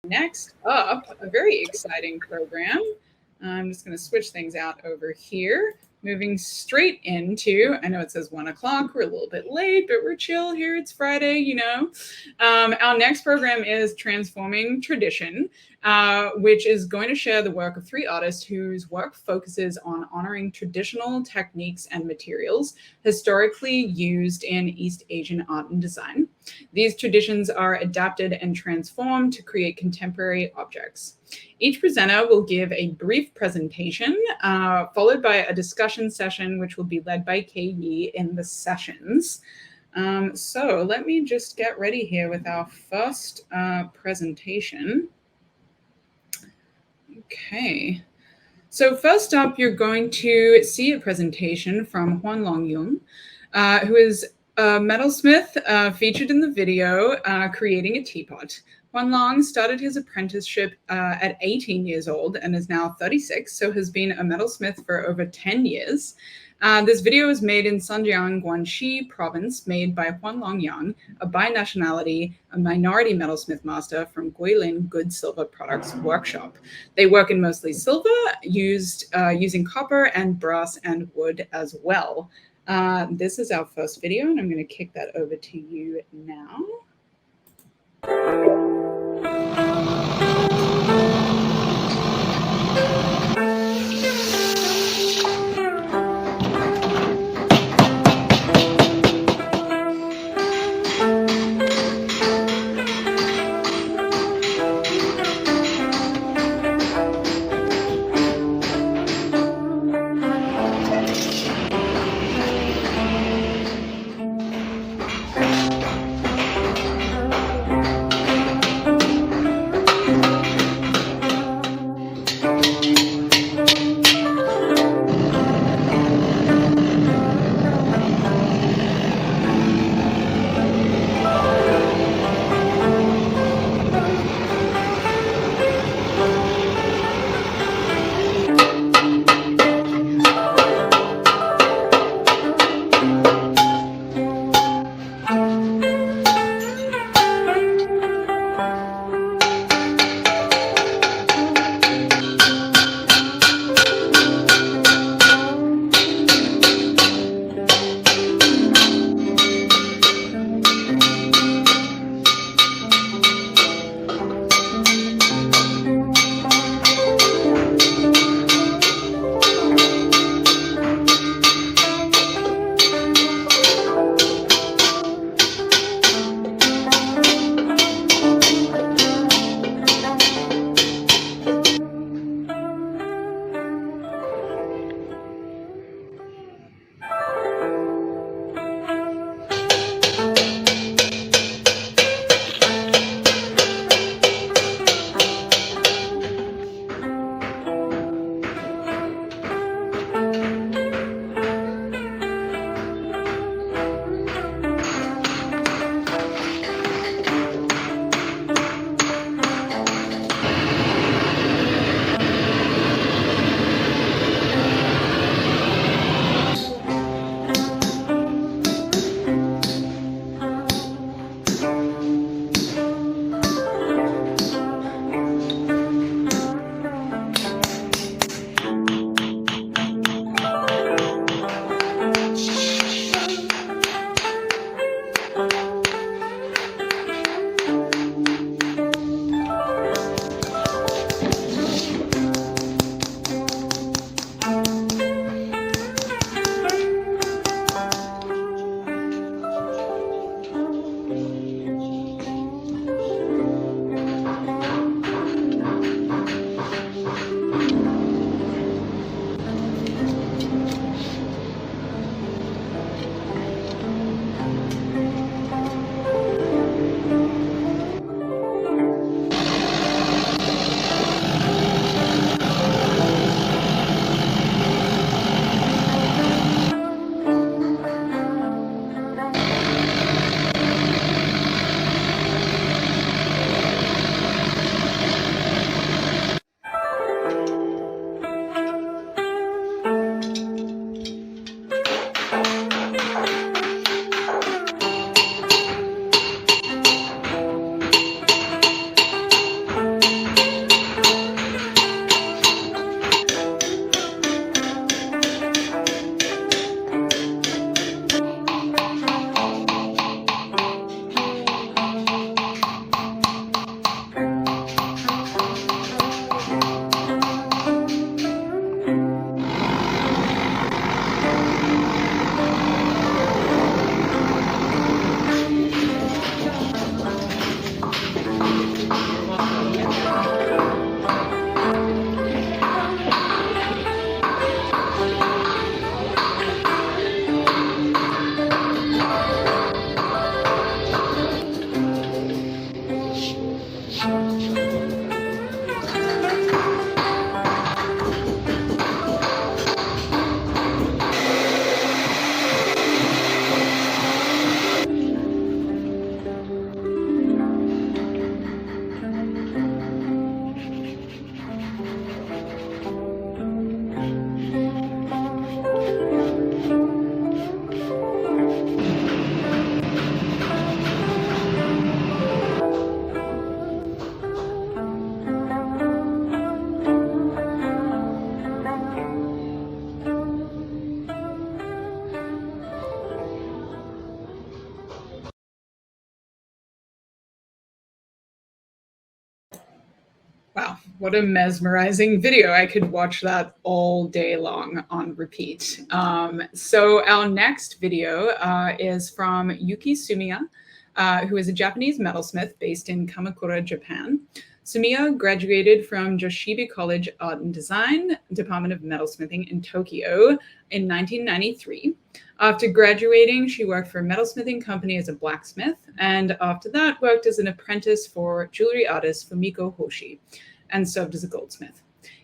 Next up, a very exciting program. I'm just going to switch things out over here. Moving straight into, I know it says 1 o'clock, we're a little bit late, but we're chill here. It's Friday, you know. Our next program is Transforming Tradition, which is going to share the work of 3 artists whose work focuses on honoring traditional techniques and materials historically used in East Asian art and design. These traditions are adapted and transformed to create contemporary objects. Each presenter will give a brief presentation, followed by a discussion session, which will be led by Kay Yee in the sessions. So let me just get ready here with our first presentation. Okay. So first up, you're going to see a presentation from Huanlong, who is a metalsmith featured in the video creating a teapot. Huanlong started his apprenticeship at 18 years old and is now 36, so has been a metalsmith for over 10 years. This video is made in Zhejiang, Guangxi province, made by Huanlong Yang, a binationality, a minority metalsmith master from Guilin Good Silver Products Workshop. They work in mostly silver, using copper and brass and wood as well. This is our first video, and I'm going to kick that over to you now. what a mesmerizing video. I could watch that all day long on repeat. So our next video is from Yuki Sumiya, who is a Japanese metalsmith based in Kamakura, Japan. Sumiya graduated from Joshibi College Art and Design, Department of Metalsmithing in Tokyo in 1993. After graduating, she worked for a metalsmithing company as a blacksmith, and after that worked as an apprentice for jewelry artist Fumiko Hoshi, and served as a goldsmith.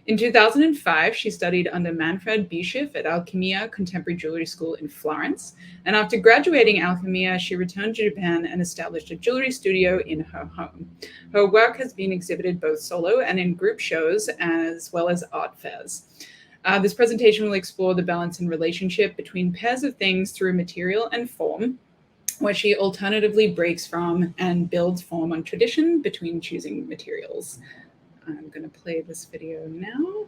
In 2005, she studied under Manfred Bischoff at Alchemia Contemporary Jewelry School in Florence, and after graduating Alchemia, she returned to Japan and established a jewelry studio in her home. Her work has been exhibited both solo and in group shows, as well as art fairs. This presentation will explore the balance and relationship between pairs of things through material and form, where she alternatively breaks from and builds form on tradition between choosing materials. I'm going to play this video now.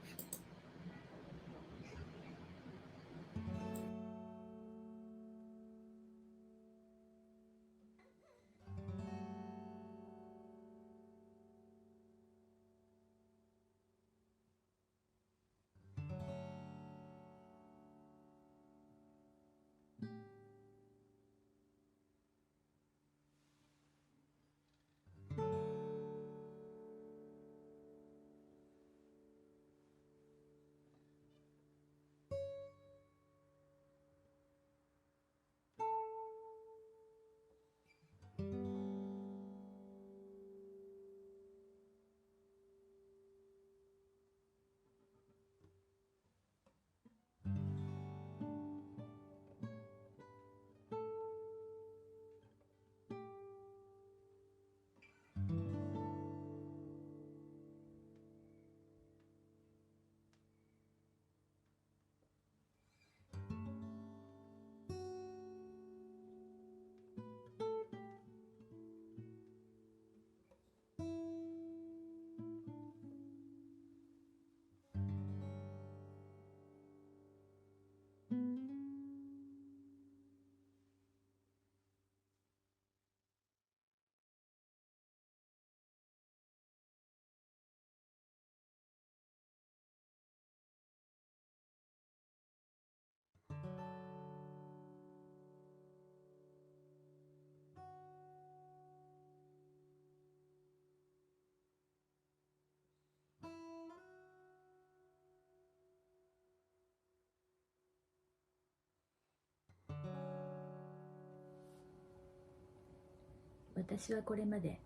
私はこれまで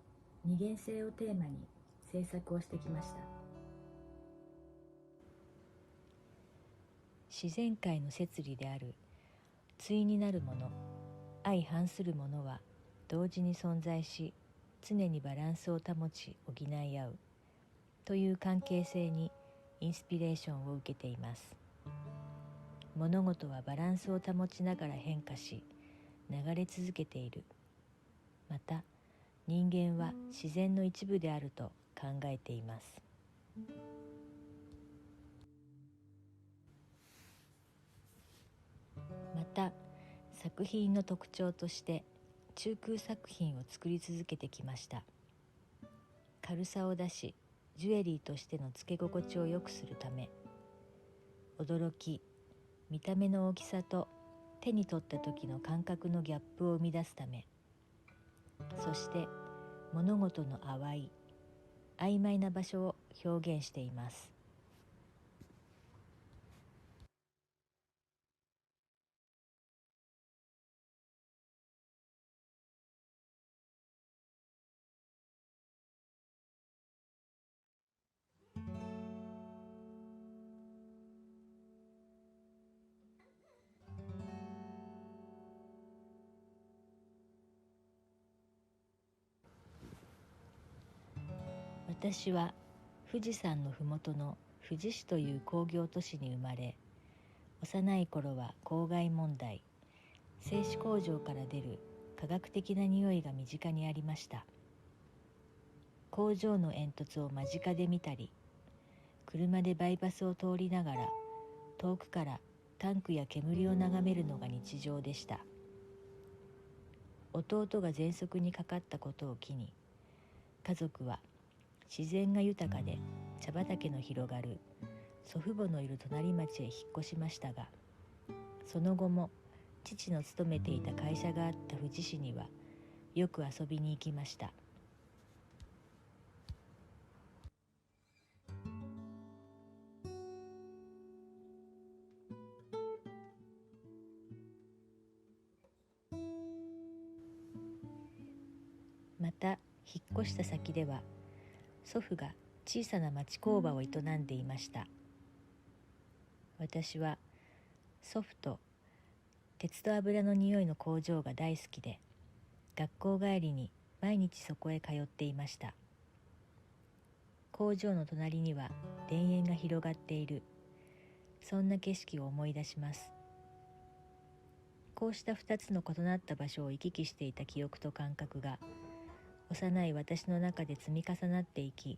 二元性をテーマに制作をしてきました。自然界の摂理である対になるもの、相反するものは同時に存在し、常にバランスを保ち補い合うという関係性にインスピレーションを受けています。物事はバランスを保ちながら変化し、流れ続けている。また、人間は自然の一部であると考えています。また、作品の特徴として中空作品を作り続けてきました。軽さを出し、ジュエリーとしてのつけ心地を良くするため、驚き、見た目の大きさと手に取った時の感覚のギャップを生み出すため、そして物事の淡い、曖昧な場所を表現しています。私は富士山のふもとの富士市という工業都市に生まれ、幼い頃は公害問題、製紙工場から出る科学的な匂いが身近にありました。工場の煙突を間近で見たり、車でバイパスを通りながら遠くからタンクや煙を眺めるのが日常でした。弟が喘息にかかったことを機に、家族は自然が豊かで茶畑の広がる祖父母のいる隣町へ引っ越しましたが、その後も父の勤めていた会社があった富士市にはよく遊びに行きました。また引っ越した先では祖父が小さな町工場を営んでいました。私は祖父と鉄と油の匂いの工場が大好きで、学校帰りに毎日そこへ通っていました。工場の隣には田園が広がっている、そんな景色を思い出します。こうした2つの異なった場所を行き来していた記憶と感覚が幼い私の中で積み重なっていき、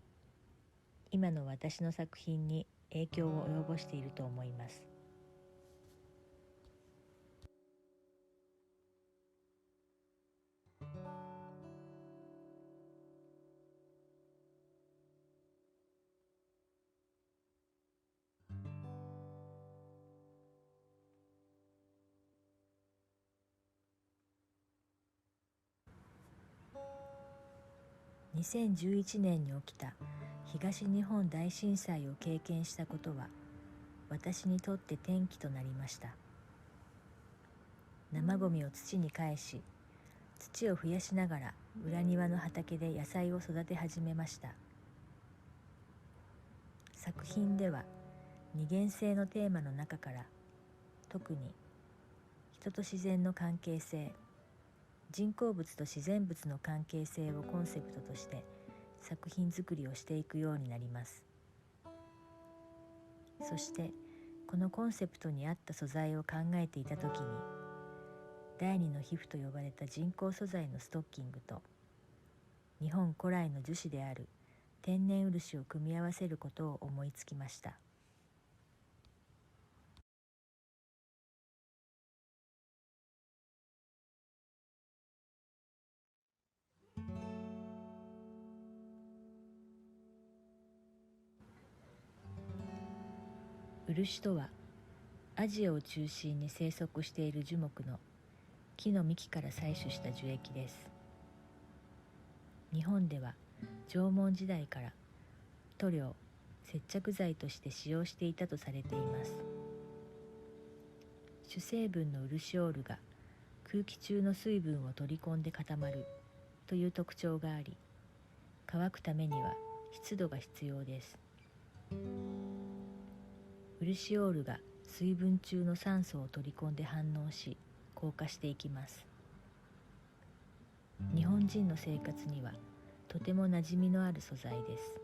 今の私の作品に影響を及ぼしていると思います。2011年に起きた東日本大震災を経験したことは私にとって転機となりました。生ごみを土に返し、土を増やしながら裏庭の畑で野菜を育て始めました。作品では二元性のテーマの中から、特に人と自然の関係性、人工物と自然物の関係性をコンセプトとして作品作りをしていくようになります。そしてこのコンセプトに合った素材を考えていた時に、第二の皮膚と呼ばれた人工素材のストッキングと日本古来の樹脂である天然漆を組み合わせることを思いつきました。漆とはアジアを中心に生息している樹木の木の幹から採取した樹液です。日本では縄文時代から塗料、接着剤として使用していたとされています。主成分の漆オールが空気中の水分を取り込んで固まるという特徴があり、乾くためには湿度が必要です。漆オールが水分中の酸素を取り込んで反応し硬化していきます。日本人の生活にはとても馴染みのある素材です。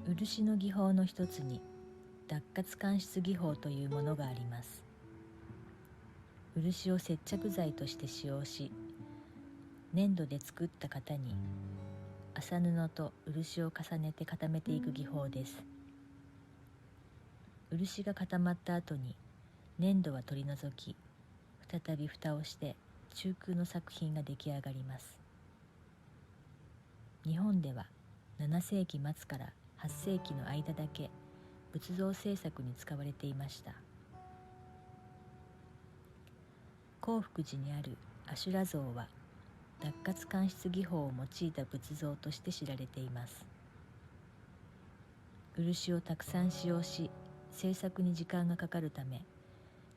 漆の技法の一つに脱褐間質技法というものがあります。漆を接着剤として使用し、粘土で作った型に麻布と漆を重ねて固めていく技法です。漆が固まった後に粘土は取り除き、再び蓋をして中空の作品が出来上がります。日本では7世紀末から8世紀の間だけ仏像制作に使われていました。興福寺にある阿修羅像は脱褐間質技法を用いた仏像として知られています。漆をたくさん使用し制作に時間がかかるため、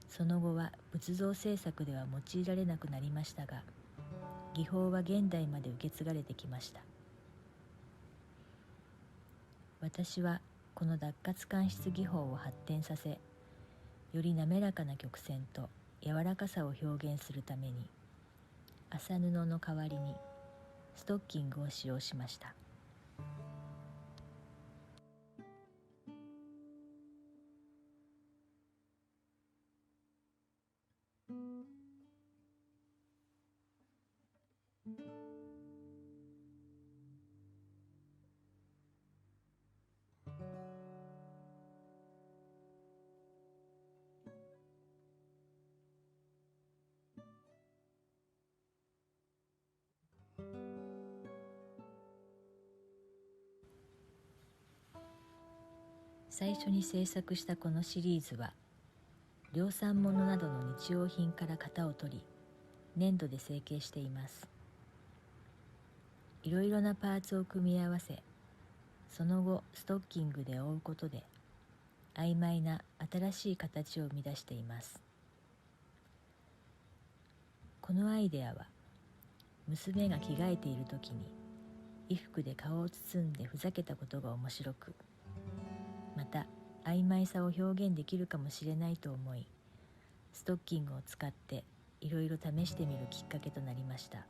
その後は仏像制作では用いられなくなりましたが、技法は現代まで受け継がれてきました。私はこの脱褐間質技法を発展させ、より滑らかな曲線と柔らかさを表現するために、麻布の代わりにストッキングを使用しました。最初に制作したこのシリーズは、量産物などの日用品から型を取り、粘土で成形しています。いろいろなパーツを組み合わせ、その後ストッキングで覆うことで、曖昧な新しい形を生み出しています。このアイデアは、娘が着替えている時に衣服で顔を包んでふざけたことが面白く、また曖昧さを表現できるかもしれないと思い、ストッキングを使っていろいろ試してみるきっかけとなりました。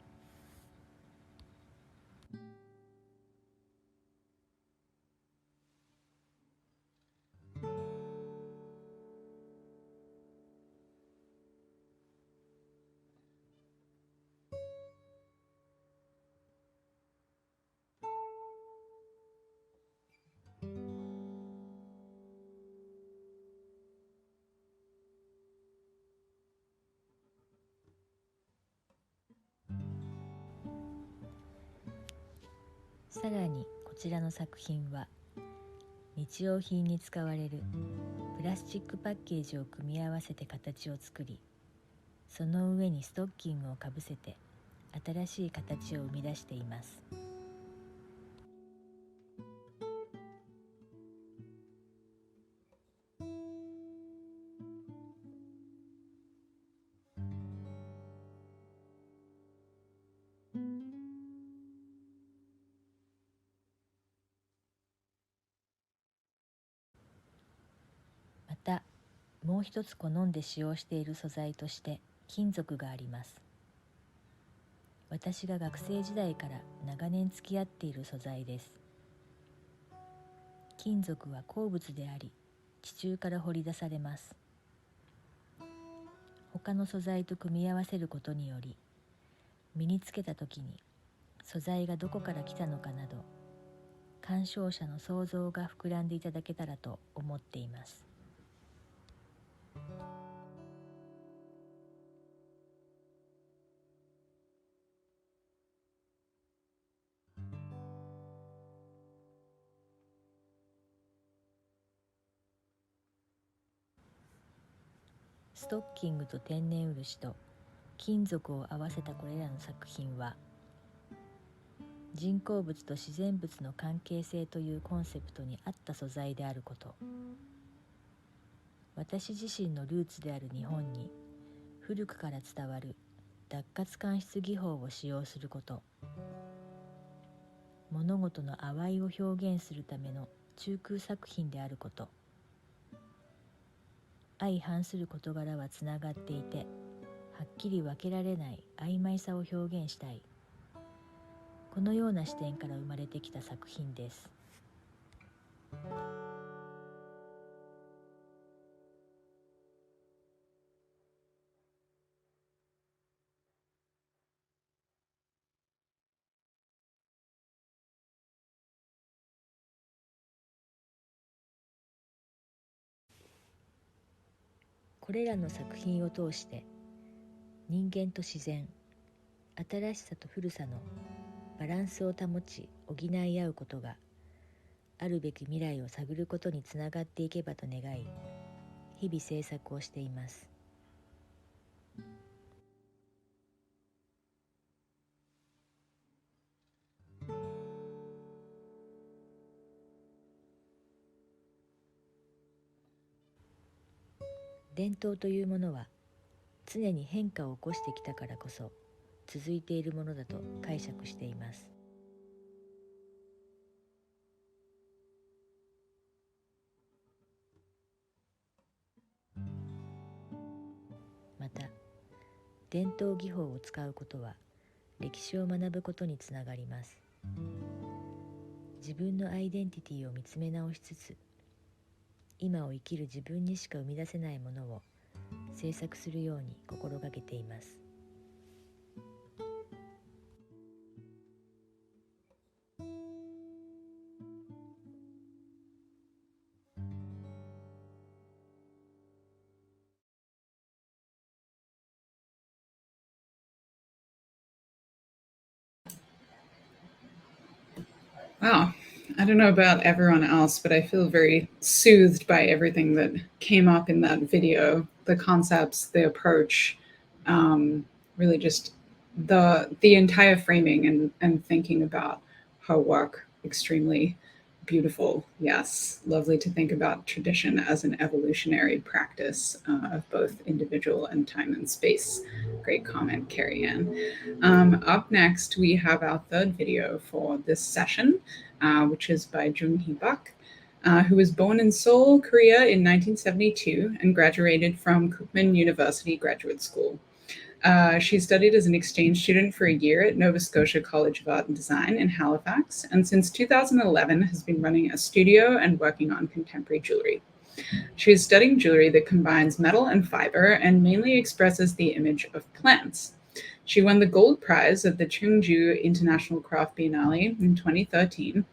さらにこちらの作品は、日用品に使われるプラスチックパッケージを組み合わせて形を作り、その上にストッキングをかぶせて新しい形を生み出しています。また、もう一つ好んで使用している素材として金属があります。私が学生時代から長年付き合っている素材です。金属は鉱物であり、地中から掘り出されます。他の素材と組み合わせることにより、身につけた時に素材がどこから来たのかなど、鑑賞者の想像が膨らんでいただけたらと思っています。ストッキングと天然漆と金属を合わせたこれらの作品は、人工物と自然物の関係性というコンセプトに合った素材であること、私自身のルーツである日本に古くから伝わる脱褐間質技法を使用すること、物事の淡いを表現するための中空作品であること、相反する事柄はつながっていて、はっきり分けられない曖昧さを表現したい、このような視点から生まれてきた作品です。これらの作品を通して、人間と自然、新しさと古さのバランスを保ち補い合うことが、あるべき未来を探ることにつながっていけばと願い、日々制作をしています。伝統というものは、常に変化を起こしてきたからこそ続いているものだと解釈しています。また、伝統技法を使うことは歴史を学ぶことにつながります。自分のアイデンティティを見つめ直しつつ、今を生きる自分にしか生み出せないものを制作するように心がけています。Wow. I don't know about everyone else, but I feel very soothed by everything that came up in that video. The concepts, the approach, really just the entire framing and thinking about her work. Extremely beautiful. Yes, lovely to think about tradition as an evolutionary practice of both individual and time and space. Great comment, Carrie Ann. Up next, we have our third video for this session, which is by Jounghye, who was born in Seoul, Korea in 1972 and graduated from Kookmin University Graduate School. She studied as an exchange student for a year at Nova Scotia College of Art and Design in Halifax, and since 2011 has been running a studio and working on contemporary jewelry. She is studying jewelry that combines metal and fiber and mainly expresses the image of plants. She won the gold prize at the Cheongju International Craft Biennale in 2013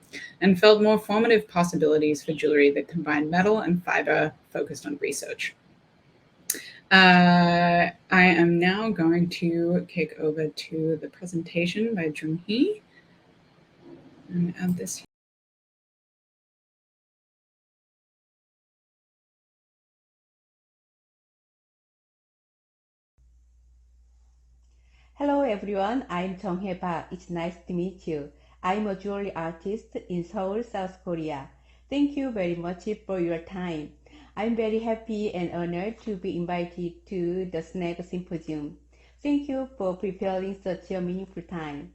and felt more formative possibilities for jewelry that combine metal and fiber focused on research. I am now going to kick over to the presentation by Jounghye and add this. Hello everyone, I'm Jounghye Park. It's nice to meet you. I'm a jewelry artist in Seoul, South Korea. Thank you very much for your time. I'm very happy and honored to be invited to the SNAG Symposium. Thank you for preparing such a meaningful time.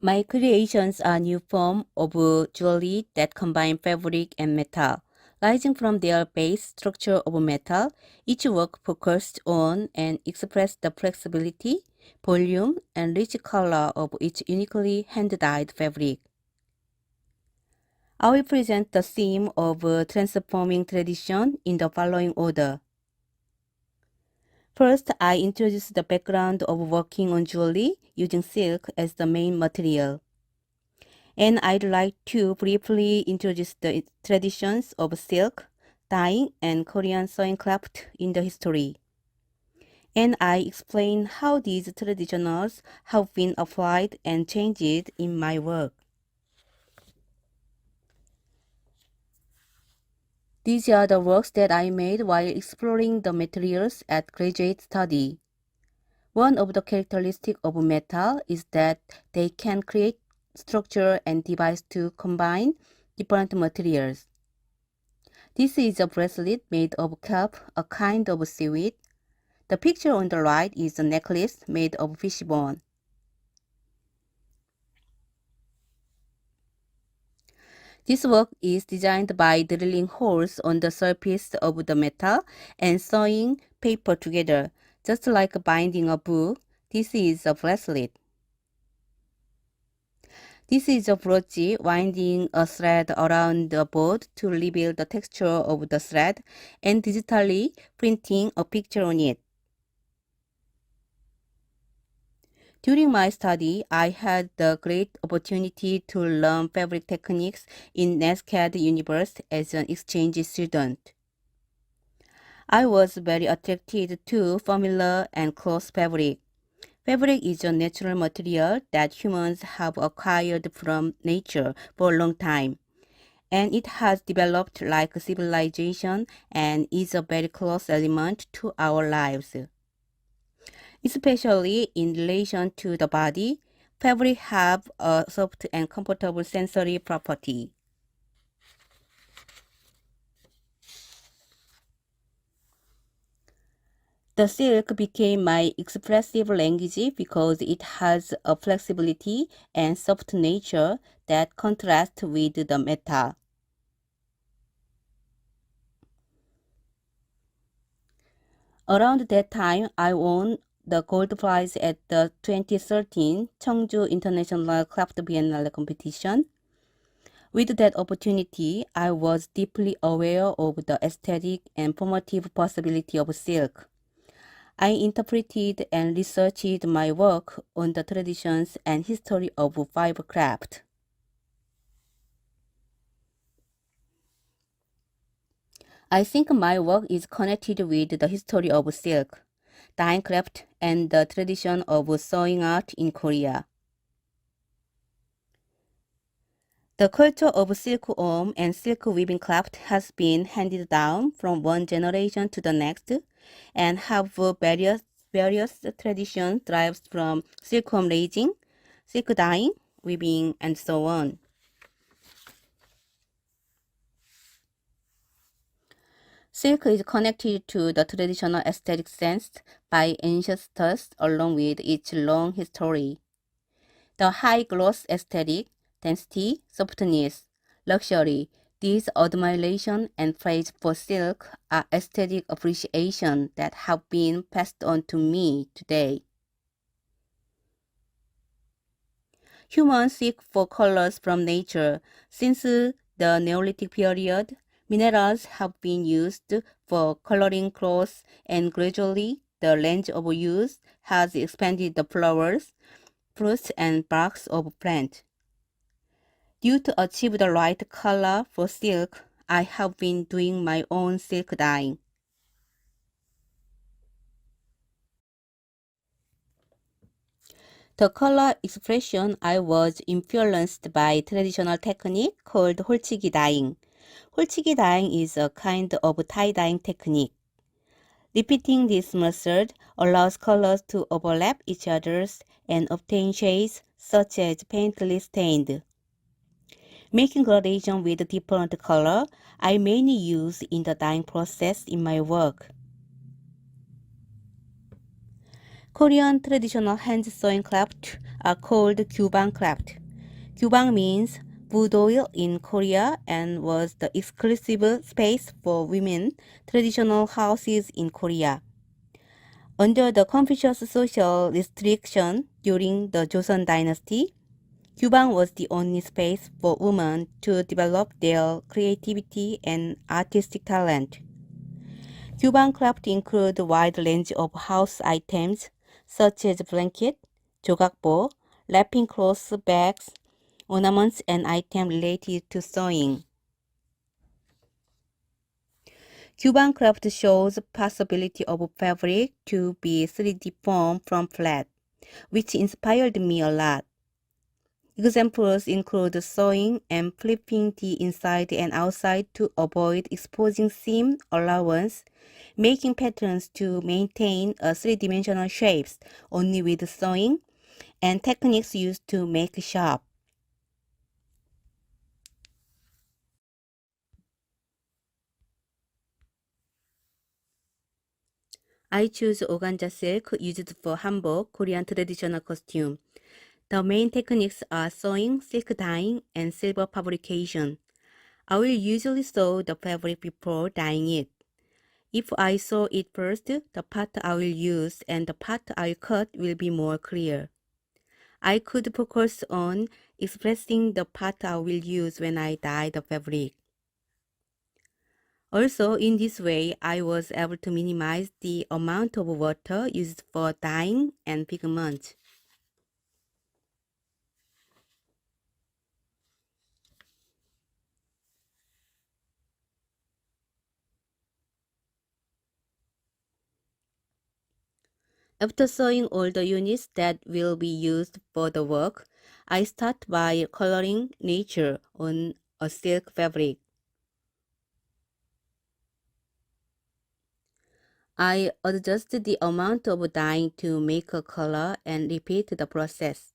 My creations are new form of jewelry that combine fabric and metal. Rising from their base structure of metal, each work focused on and expressed the flexibility, volume, and rich color of each uniquely hand-dyed fabric. I will present the theme of transforming tradition in the following order. First, I introduce the background of working on jewelry using silk as the main material. And I'd like to briefly introduce the traditions of silk, dyeing, and Korean sewing craft in the history. And I explain how these traditions have been applied and changed in my work. These are the works that I made while exploring the materials at graduate study. One of the characteristics of metal is that they can create structure and device to combine different materials. This is a bracelet made of kelp, a kind of seaweed. The picture on the right is a necklace made of fish bone. This work is designed by drilling holes on the surface of the metal and sewing paper together. Just like binding a book, this is a bracelet. This is a brooch winding a thread around the board to reveal the texture of the thread and digitally printing a picture on it. During my study, I had the great opportunity to learn fabric techniques in SNAG University as an exchange student. I was very attracted to familiar and close fabric. Fabric is a natural material that humans have acquired from nature for a long time, and it has developed like civilization and is a very close element to our lives. Especially in relation to the body, fabric have a soft and comfortable sensory property. The silk became my expressive language because it has a flexibility and soft nature that contrast with the metal. Around that time, I won the gold prize at the 2013 Cheongju International Craft Biennale competition. With that opportunity, I was deeply aware of the aesthetic and formative possibility of silk. I interpreted and researched my work on the traditions and history of fiber craft. I think my work is connected with the history of silk, dyeing craft, and the tradition of sewing art in Korea. The culture of silkworm and silk weaving craft has been handed down from one generation to the next and have various traditions derived from silkworm raising, silk dyeing, weaving, and so on. Silk is connected to the traditional aesthetic sense by ancestors along with its long history. The high gloss aesthetic, density, softness, luxury, these admiration and praise for silk are aesthetic appreciation that have been passed on to me today. Humans seek for colors from nature. Since the Neolithic period, minerals have been used for coloring clothes, and gradually the range of use has expanded the flowers, fruits, and barks of plants. Due to achieve the right color for silk, I have been doing my own silk dyeing. The color expression I was influenced by traditional technique called 홀치기 dyeing. 홀치기 dyeing is a kind of tie-dyeing technique. Repeating this method allows colors to overlap each other and obtain shades such as faintly stained. Making gradation with different color, I mainly use in the dyeing process in my work. Korean traditional hand sewing craft are called gyubang craft. Gyubang means wood oil in Korea and was the exclusive space for women traditional houses in Korea. Under the Confucius social restriction during the Joseon dynasty, gyubang was the only space for women to develop their creativity and artistic talent. gyubang craft include a wide range of house items such as blanket, 조각보, wrapping cloths, bags, ornaments, and items related to sewing. gyubang craft shows possibility of fabric to be 3D formed from flat, which inspired me a lot. Examples include sewing and flipping the inside and outside to avoid exposing seam allowance, making patterns to maintain a three-dimensional shapes only with sewing, and techniques used to make sharp. I choose organza silk used for hanbok, Korean traditional costume. The main techniques are sewing, silk dyeing, and silver fabrication. I will usually sew the fabric before dyeing it. If I sew it first, the part I will use and the part I will cut will be more clear. I could focus on expressing the part I will use when I dye the fabric. Also, in this way, I was able to minimize the amount of water used for dyeing and pigment. After sewing all the units that will be used for the work, I start by coloring nature on a silk fabric. I adjust the amount of dyeing to make a color and repeat the process.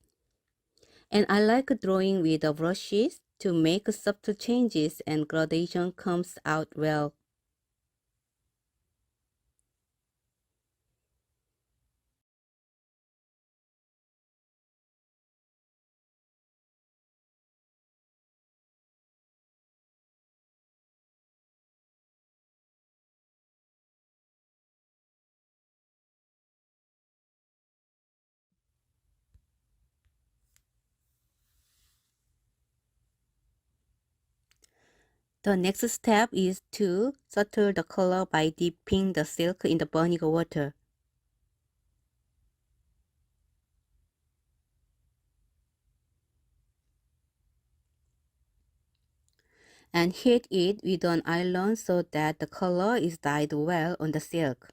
And I like drawing with the brushes to make subtle changes and gradation comes out well. The next step is to settle the color by dipping the silk in the boiling water. And heat it with an iron so that the color is dyed well on the silk.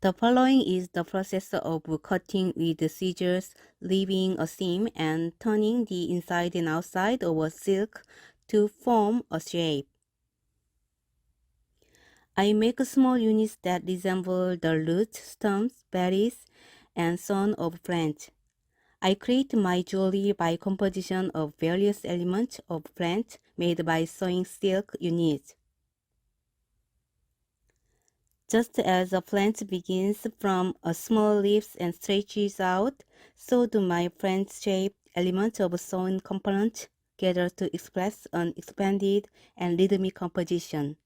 The following is the process of cutting with scissors, leaving a seam and turning the inside and outside of a silk to form a shape. I make small units that resemble the roots, stems, berries, and so on of plants. I create my jewelry by composition of various elements of plants made by sewing silk units. Just as a plant begins from a small leaf and stretches out, so do my plant-shaped elements of sewn components gather to express an expanded and rhythmic composition.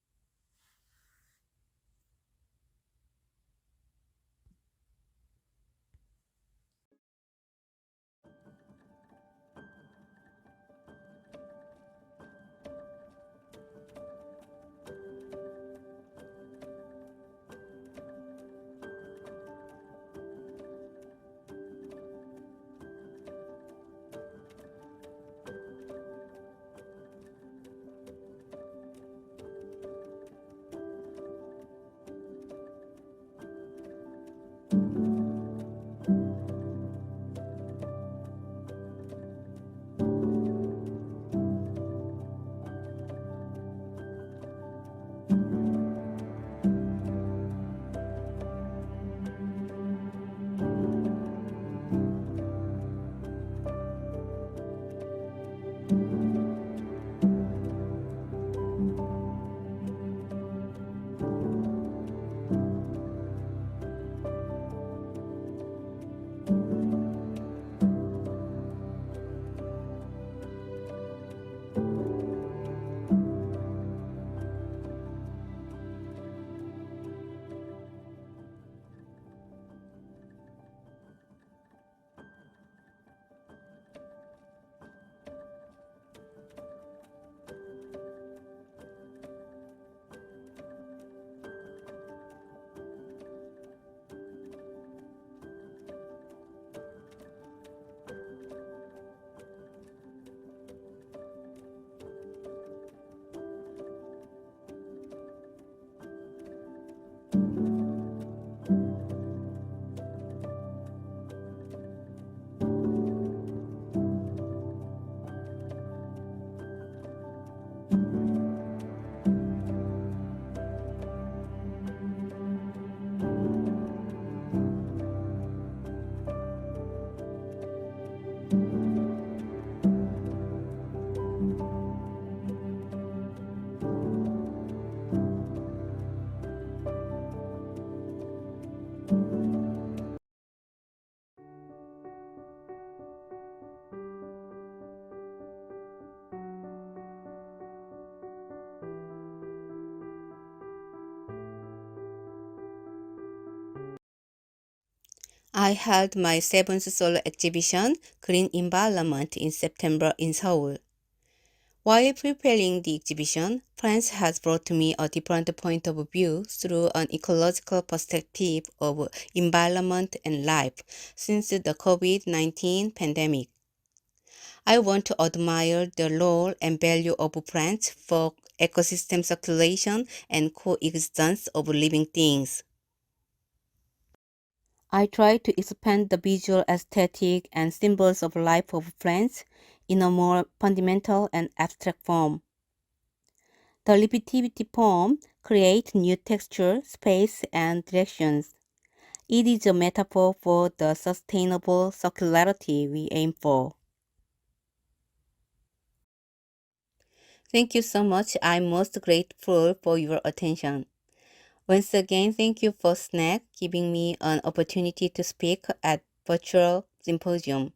I held my 7th solo exhibition, Green Environment, in September in Seoul. While preparing the exhibition, France has brought me a different point of view through an ecological perspective of environment and life since the COVID-19 pandemic. I want to admire the role and value of plants for ecosystem circulation and coexistence of living things. I try to expand the visual aesthetic and symbols of life of plants in a more fundamental and abstract form. The repetitivity form creates new texture, space, and directions. It is a metaphor for the sustainable circularity we aim for. Thank you so much. I'm most grateful for your attention. Once again, thank you for SNAG giving me an opportunity to speak at virtual symposium.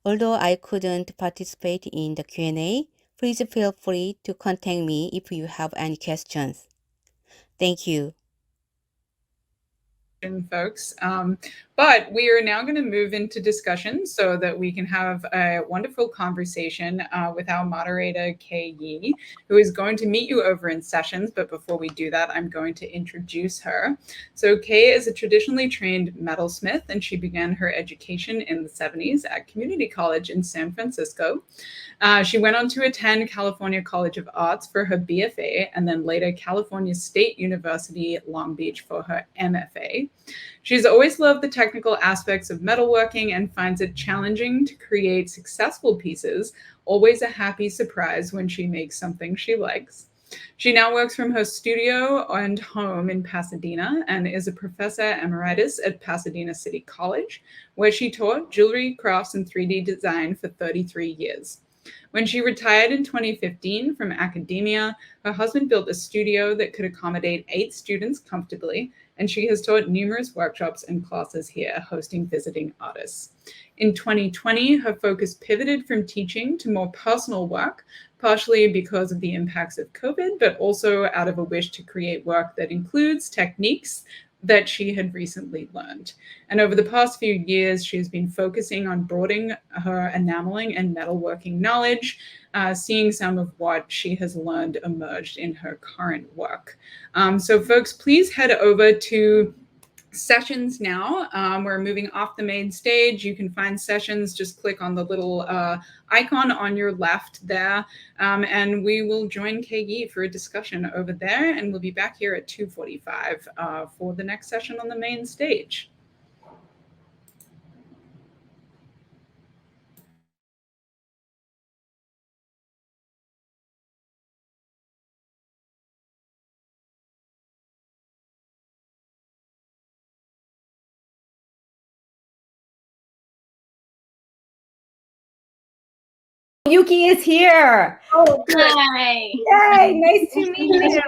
Although I couldn't participate in the Q&A, please feel free to contact me if you have any questions. Thank you. Folks, But we are now going to move into discussion so that we can have a wonderful conversation with our moderator, Kay Yee, who is going to meet you over in sessions. But before we do that, I'm going to introduce her. So Kay is a traditionally trained metalsmith, and she began her education in the 70s at community college in San Francisco. She went on to attend California College of Arts for her BFA and then later California State University, Long Beach for her MFA. She's always loved the technical aspects of metalworking and finds it challenging to create successful pieces, always a happy surprise when she makes something she likes. She now works from her studio and home in Pasadena and is a professor emeritus at Pasadena City College, where she taught jewelry, crafts, and 3D design for 33 years. When she retired in 2015 from academia, her husband built a studio that could accommodate 8 students comfortably, and she has taught numerous workshops and classes here, hosting visiting artists. In 2020, her focus pivoted from teaching to more personal work, partially because of the impacts of COVID, but also out of a wish to create work that includes techniques that she had recently learned. And over the past few years, she's been focusing on broadening her enameling and metalworking knowledge, seeing some of what she has learned emerged in her current work. So folks, please head over to sessions now. We're moving off the main stage. You can find sessions, just click on the little icon on your left there, and we will join Kay Yee for a discussion over there, and we'll be back here at 2:45 for the next session on the main stage. Yuki is here. Oh, hi. Yay, nice to meet you.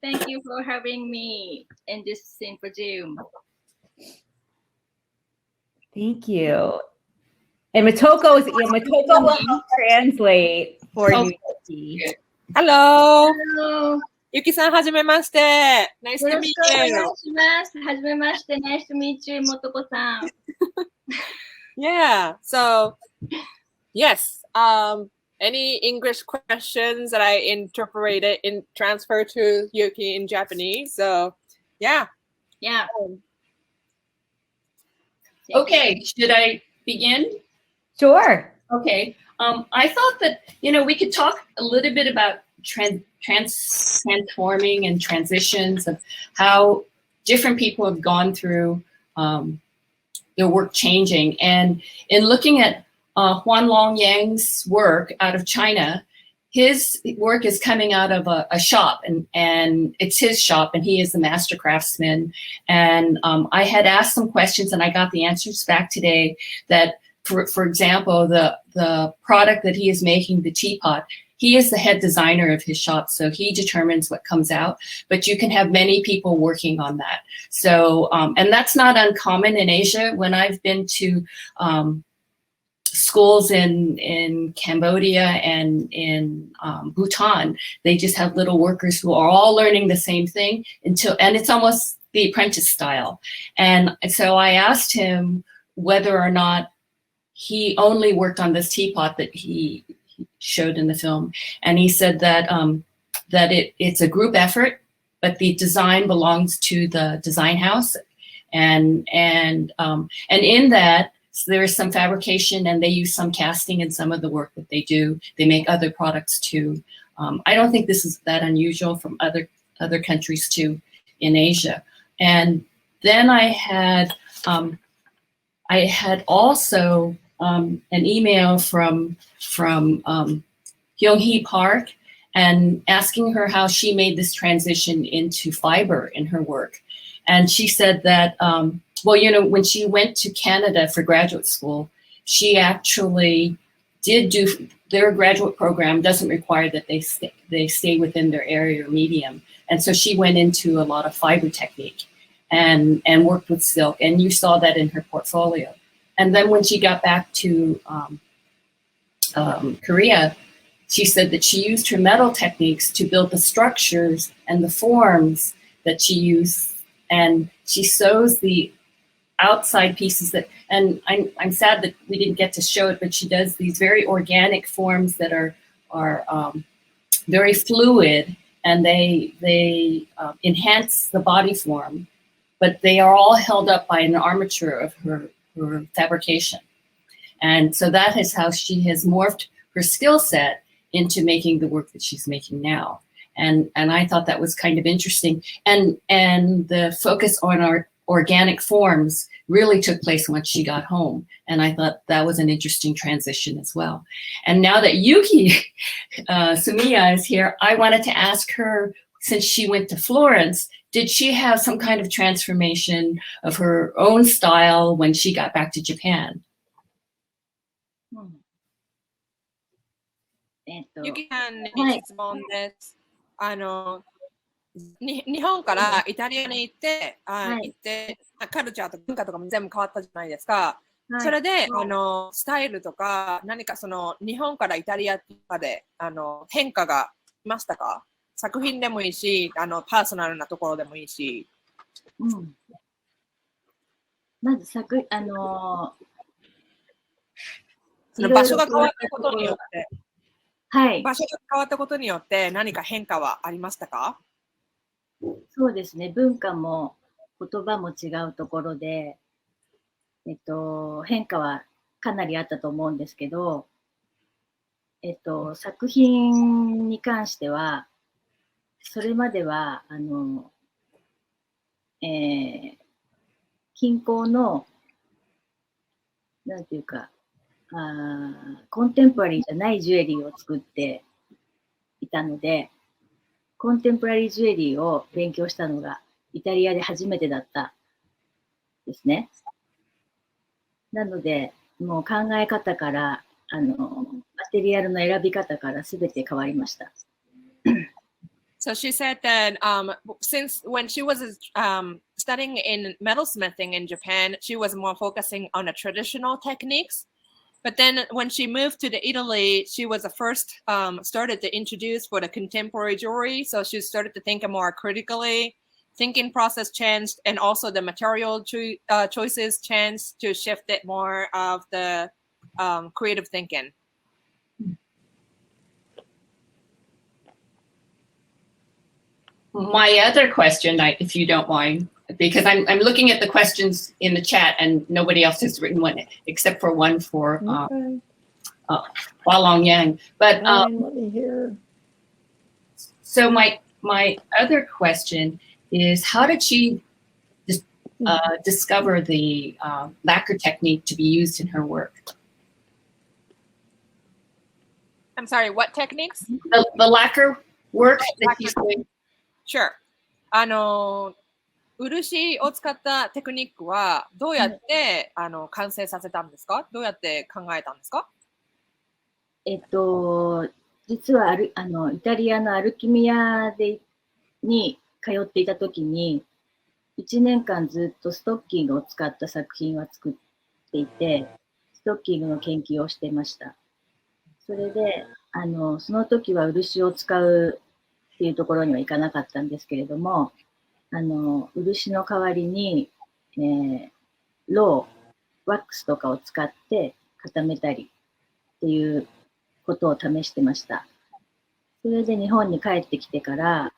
Thank you for having me in this symposium. Thank you. And Motoko will help translate for you, Yuki. Hello. Hello. Yuki-san, はじめまして. Nice to meet you. はじめまして。Nice to meet you, Motoko-san. Yeah. So, yes. Any English questions that I interpreted and transfer to Yuki in Japanese? So, yeah. Yeah. Okay, should I begin? Sure. Okay. I thought that, we could talk a little bit about transforming and transitions of how different people have gone through their work changing. And in looking at Huanlong Yang's work out of China, his work is coming out of a shop, and it's his shop, and he is the master craftsman. And I had asked some questions, and I got the answers back today that, for example, the product that he is making, the teapot, he is the head designer of his shop, so he determines what comes out, but you can have many people working on that. So, and that's not uncommon in Asia. When I've been to schools in Cambodia and in Bhutan, they just have little workers who are all learning the same thing and it's almost the apprentice style. And so I asked him whether or not he only worked on this teapot that he showed in the film, and he said that it's a group effort, but the design belongs to the design house, and in that there is some fabrication, and they use some casting in some of the work that they do. They make other products too. I don't think this is that unusual from other countries too in Asia. And then I had also an email from Jounghye Park and asking her how she made this transition into fiber in her work. And she said that, when she went to Canada for graduate school, she actually did do, their graduate program doesn't require that they stay within their area or medium. And so she went into a lot of fiber technique and worked with silk. And you saw that in her portfolio. And then when she got back to Korea, she said that she used her metal techniques to build the structures and the forms that she used. And she sews the outside pieces that, and I'm sad that we didn't get to show it, but she does these very organic forms that are very fluid, and they enhance the body form, but they are all held up by an armature of her fabrication. And so that is how she has morphed her skill set into making the work that she's making now. And I thought that was kind of interesting. And the focus on our organic forms really took place once she got home. And I thought that was an interesting transition as well. And now that Yuki, Sumiya is here, I wanted to ask her, since she went to Florence, did she have some kind of transformation of her own style when she got back to Japan? ゆきさんにはい質問です。日本からイタリアに行って、はい行ってカルチャーとか文化とかも全部変わったじゃないですか。はいそれでスタイルとか何かその日本からイタリアとかで変化がありましたか？作品でもいいし、パーソナルなところでもいいし。まずその場所が変わったことによって、はい、場所が変わったことによって何か変化はありましたか？そうですね。文化も言葉も違うところで、変化はかなりあったと思うんですけど、作品に関しては、それまでは、近郊の、なんていうか、コンテンポラリーじゃないジュエリーを作っていたので、コンテンポラリージュエリーを勉強したのがイタリアで初めてだったですね。なので、もう考え方から、マテリアルの選び方からすべて変わりました。So she said that since when she was studying in metalsmithing in Japan, she was more focusing on the traditional techniques. But then when she moved to Italy, she was the first started to introduce for the contemporary jewelry. So she started to think more critically. Thinking process changed, and also the material choices changed to shift it more of the creative thinking. My other question, if you don't mind, because I'm looking at the questions in the chat and nobody else has written one except for one for Huanlong Yang. But let me hear. So my other question is, how did she discover the lacquer technique to be used in her work? I'm sorry, what techniques? The lacquer work that she's doing. Sure. 漆を使ったテクニックはどうやって完成させたんですか？どうやって考えたんですか？実はイタリアのアルキミアに通っていたときに、1年間ずっとストッキングを使った作品は作っていて、ストッキングの研究をしていました。それで、その時は漆を使うっていうところにはいかなかったんですけれども、漆の代わりに、ロー、ワックスとかを使って固めたりっていうことを試してました。それで日本に帰ってきてから、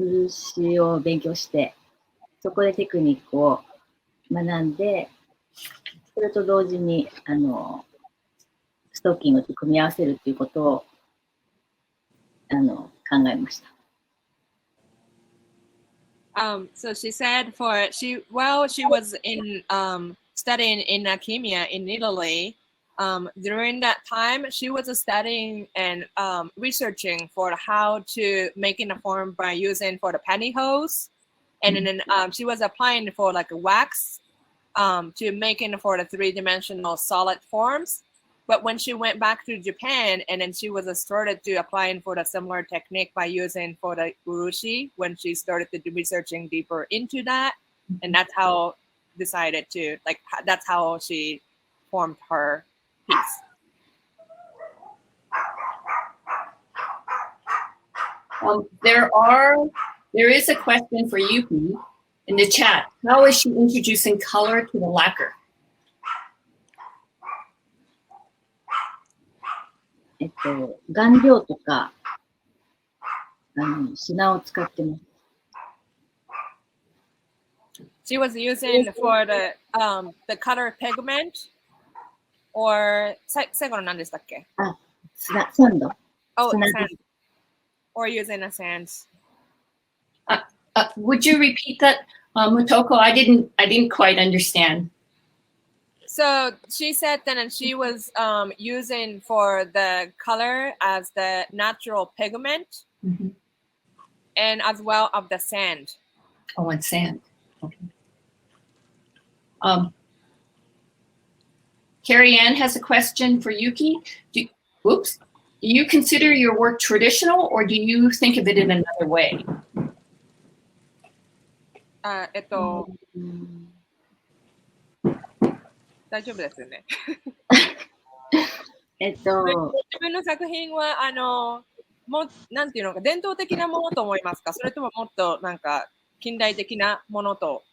漆を勉強して、そこでテクニックを学んで、それと同時にストッキングと組み合わせるということを考えました。So she said while she was in studying in alchemy in Italy, during that time she was studying and researching for how to making a form by using for the pantyhose, and then she was applying for like a wax to making for the three-dimensional solid forms. But when she went back to Japan, and then she was started to applying for the similar technique by using for the urushi, when she started to do researching deeper into that, and that's how decided to that's how she formed her piece. There is a question for Yuki in the chat. How is she introducing color to the lacquer? 顔料とか、砂を使ってます。She was using for the color pigment or 最後の何でしたっけ？サンド。Oh, 砂 sand. Or using a sand. Would you repeat that, Motoko? I didn't quite understand. So she said that she was using for the color as the natural pigment and as well of the sand. Oh, and sand. Okay. Carrie Ann has a question for Yuki. Do you consider your work traditional, or do you think of it in another way? 大丈夫ですよね。自自分の作品はなんていうのか伝統的なものと思いますか？それとももっとなんか近代的なものと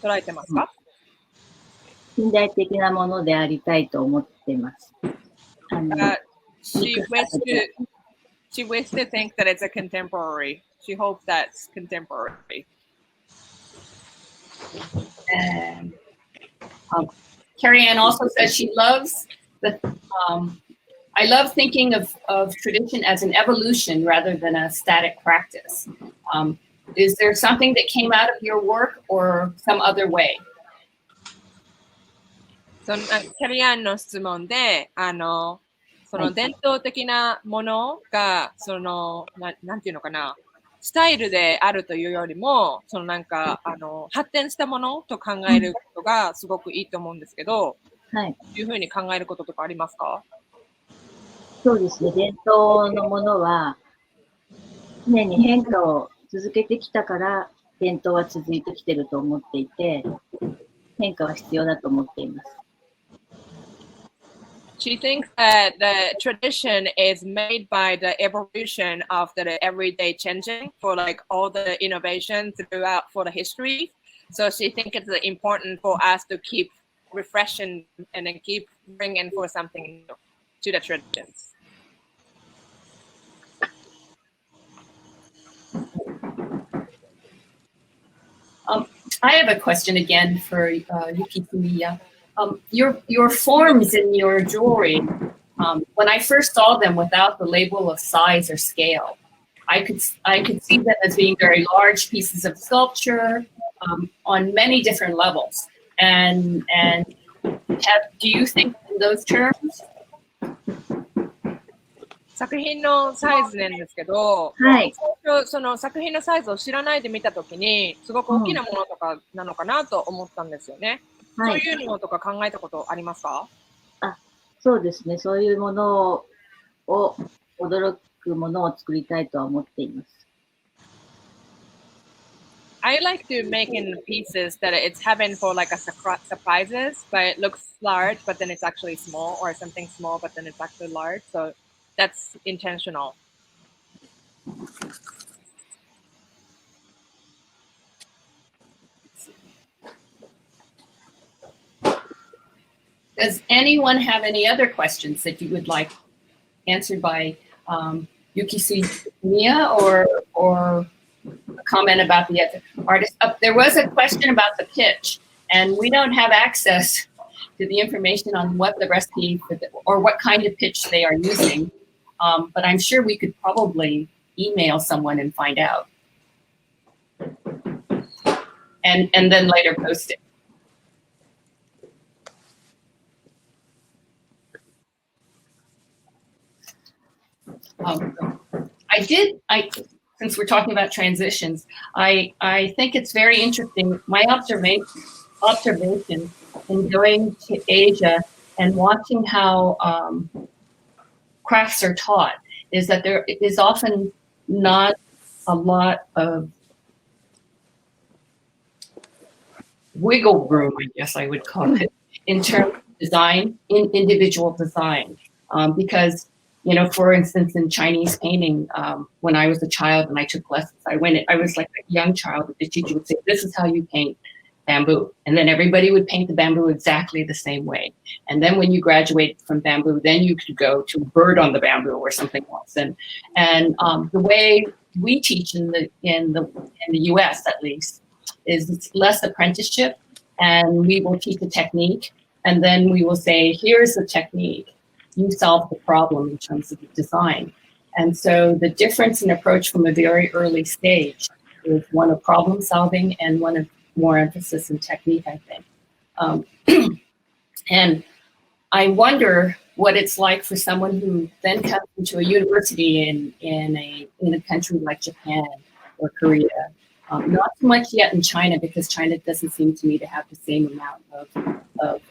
捉えてますか？近代的なものでありたいと思っています。She wished to think that it's a contemporary. She hopes that's contemporary. And Carrie Ann also says she loves I love thinking of tradition as an evolution rather than a static practice. Is there something that came out of your work or some other way? キャリアンの質問で、その伝統的なものが、なんていうのかな、スタイルであるというよりも、なんか、発展したものと考えることがすごくいいと思うんですけど、はい。いうふうに考えることとかありますか？そうですね。伝統のものは、常に変化を続けてきたから、伝統は続いてきてると思っていて、変化は必要だと思っています。She thinks that the tradition is made by the evolution of the everyday changing for like all the innovation throughout for the history. So she thinks it's important for us to keep refreshing and then keep bringing for something new to the traditions. I have a question again for Yuki Sumiya. Your forms in your jewelry, when I first saw them without the label of size or scale, I could see them as being very large pieces of sculpture on many different levels. And do you think in those terms? 作品のサイズなんですけど、はい。その作品のサイズを知らないで見たときに、すごく大きなものとかなのかなと思ったんですよね。そういうのとか考えたことありますか？そうですね。そういうものを、驚くものを作りたいとは思っています。I like to make in pieces that it's having for like a surprises, but it looks large, but then it's actually small, or something small, but then it's actually large. So that's intentional. Does anyone have any other questions that you would like answered by Yuki Sumiya or a comment about the other artist? There was a question about the pitch, and we don't have access to the information on what the recipe or what kind of pitch they are using, but I'm sure we could probably email someone and find out, and then later post it. Since we're talking about transitions, I think it's very interesting. My observation in going to Asia and watching how crafts are taught is that there is often not a lot of wiggle room, I guess I would call it, in terms of design, in individual design, because You know, for instance, in Chinese painting, when I was a child and I took lessons, I was like a young child. The teacher would say, "This is how you paint bamboo," and then everybody would paint the bamboo exactly the same way. And then when you graduated from bamboo, then you could go to bird on the bamboo or something else. And the way we teach in the U.S. at least is it's less apprenticeship, and we will teach a technique, and then we will say, "Here's the technique. You solve the problem in terms of the design." And so the difference in approach from a very early stage is one of problem solving and one of more emphasis in technique, I think. And I wonder what it's like for someone who then comes into a university in a country like Japan or Korea. Not so much yet in China, because China doesn't seem to me to have the same amount of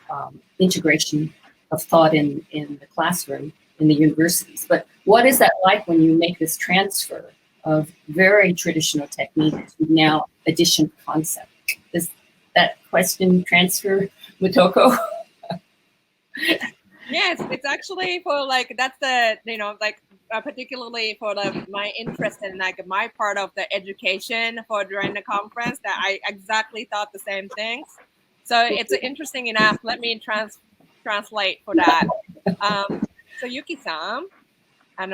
integration of thought in the classroom in the universities. But what is that like when you make this transfer of very traditional techniques to now addition concept? Does that question transfer, Motoko? Yes, it's actually for like, that's the, you know, like particularly for my interest in like my part of the education for during the conference, that I exactly thought the same things. So it's interesting enough. Let me translate for that. So Yuki-san, なん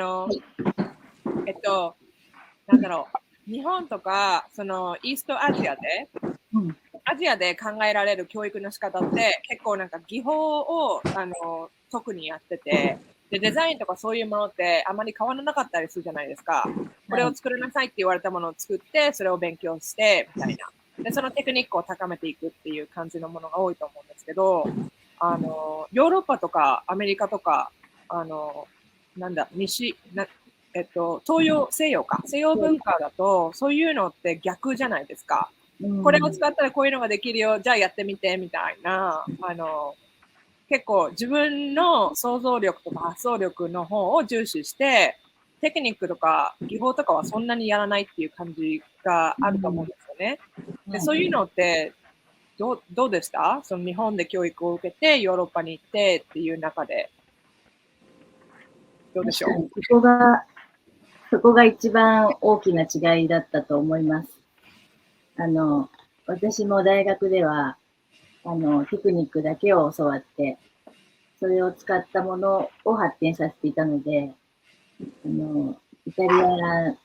だろう、日本とかそのイーストアジアで考えられる教育の仕方って結構なんか技法を特にやってて、でデザインとかそういうものってあまり変わらなかったりするじゃないですか。これを作りなさいって言われたものを作ってそれを勉強してみたいな。でそのテクニックを高めていくっていう感じのものが多いと思うんですけど、ヨーロッパとかアメリカとか東洋西洋文化だとそういうのって逆じゃないですか。これを使ったらこういうのができるよ、じゃあやってみてみたいな、結構自分の想像力とか発想力の方を重視してテクニックとか技法とかはそんなにやらないっていう感じがあると思うんですよね。でそういうのってどうでした？その日本で教育を受けてヨーロッパに行ってっていう中でどうでしょう？そこが一番大きな違いだったと思います。私も大学ではテクニックだけを教わって、それを使ったものを発展させていたので、イタリア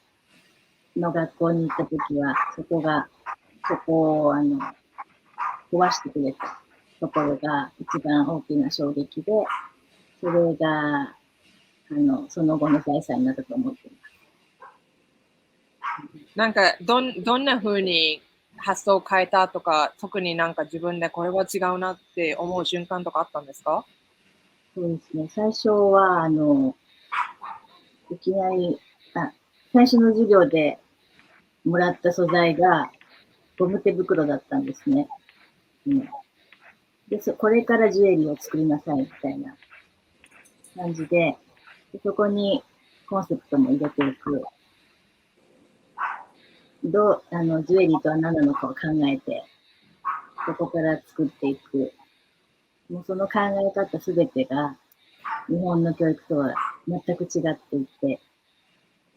の学校に行ったときは、そこを壊してくれたところが一番大きな衝撃で、それがその後の財産になったと思っています。なんかどんな風に発想を変えたとか、特になんか自分でこれは違うなって思う瞬間とかあったんですか？そうですね。最初はいきなり最初の授業でもらった素材がゴム手袋だったんですね。でこれからジュエリーを作りなさいみたいな感じで、そこにコンセプトも入れていく。ジュエリーとは何なのかを考えて、そこから作っていく。もうその考え方すべてが日本の教育とは全く違っていて、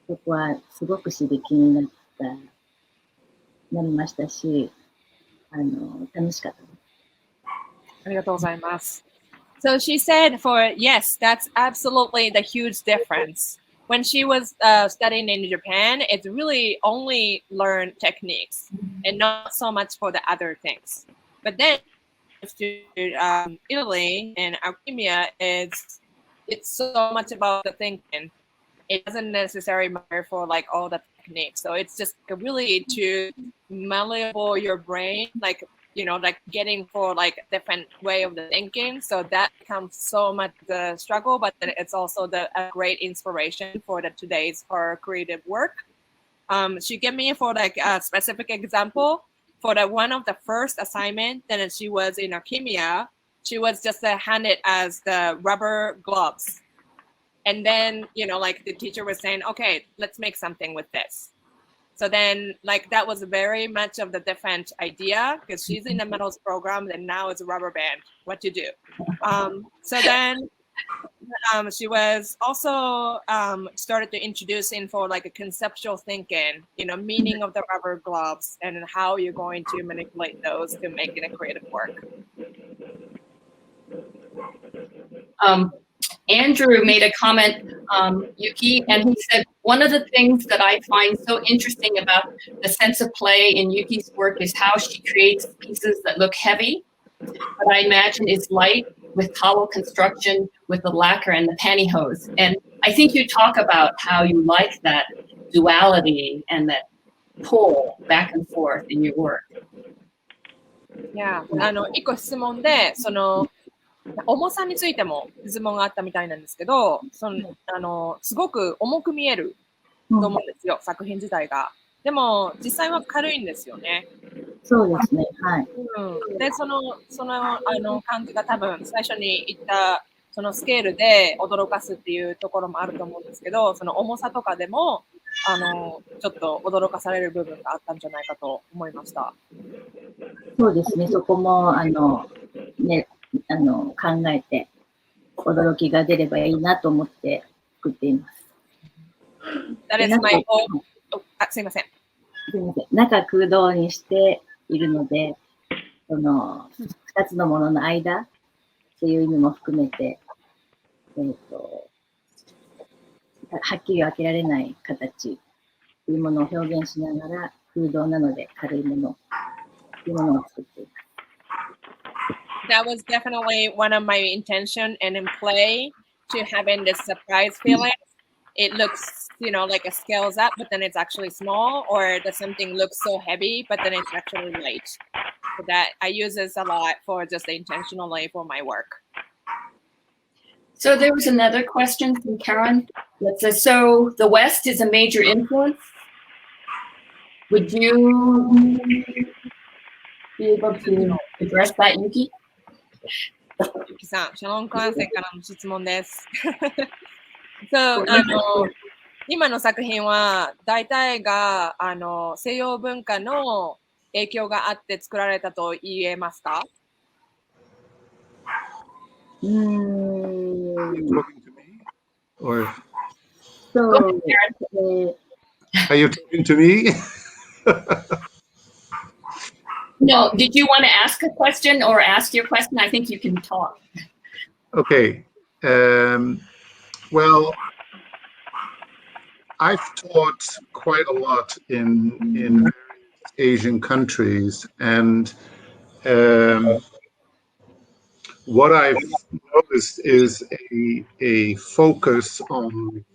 そこはすごく刺激になりましたし、楽しかったです。ありがとうございます。So she said yes, that's absolutely the huge difference. When she was studying in Japan, it's really only learn techniques and not so much for the other things. But then to Italy and alchemia, it's so much about the thinking. It doesn't necessarily matter for like all the techniques. So it's just really to malleable your brain, like getting for like a different way of the thinking. So that becomes so much the struggle, but then it's also a great inspiration for today's her creative work. She gave me for like a specific example for one of the first assignment that she was in alchemia. She was just handed as the rubber gloves. And then, like the teacher was saying, okay, let's make something with this. So then, like, that was very much of the different idea because she's in the metals program and now it's a rubber band. What to do? So then She was also started to introduce in for like a conceptual thinking, meaning of the rubber gloves and how you're going to manipulate those to make it a creative work. Andrew made a comment, Yuki, and he said, one of the things that I find so interesting about the sense of play in Yuki's work is how she creates pieces that look heavy, but I imagine is light with hollow construction with the lacquer and the pantyhose. And I think you talk about how you like that duality and that pull back and forth in your work. Yeah. 一個質問で、重さについても質問があったみたいなんですけど、すごく重く見えると思うんですよ、作品自体が。でも実際は軽いんですよね。そうですね。はい。で、その感じが多分最初に言ったそのスケールで驚かすっていうところもあると思うんですけど、その重さとかでもちょっと驚かされる部分があったんじゃないかと思いました。そうですね。そこもね。考えて驚きが出ればいいなと思って作っています。すいません。すいません。中空洞にしているので、2つのものの間っていう意味も含めて、はっきり分けられない形というものを表現しながら、空洞なので軽いものというものを作っています。That was definitely one of my intention and in play to having this surprise feeling. It looks, like it scales up, but then it's actually small, or that something looks so heavy, but then it's actually light. So that I use this a lot for just intentionally for my work. So there was another question from Karen that says, so the West is a major influence. Would you be able to address that, Yuki? ゆきさん、シャロン観戦からの質問です。そう今の作品は大体が西洋文化の影響があって作られたと言えますか？ Are you talking to me? Or are you talking to me? No, did you want to ask a question or ask your question? I think you can talk. Okay. Well, I've taught quite a lot in Asian countries, and what I've noticed is a focus on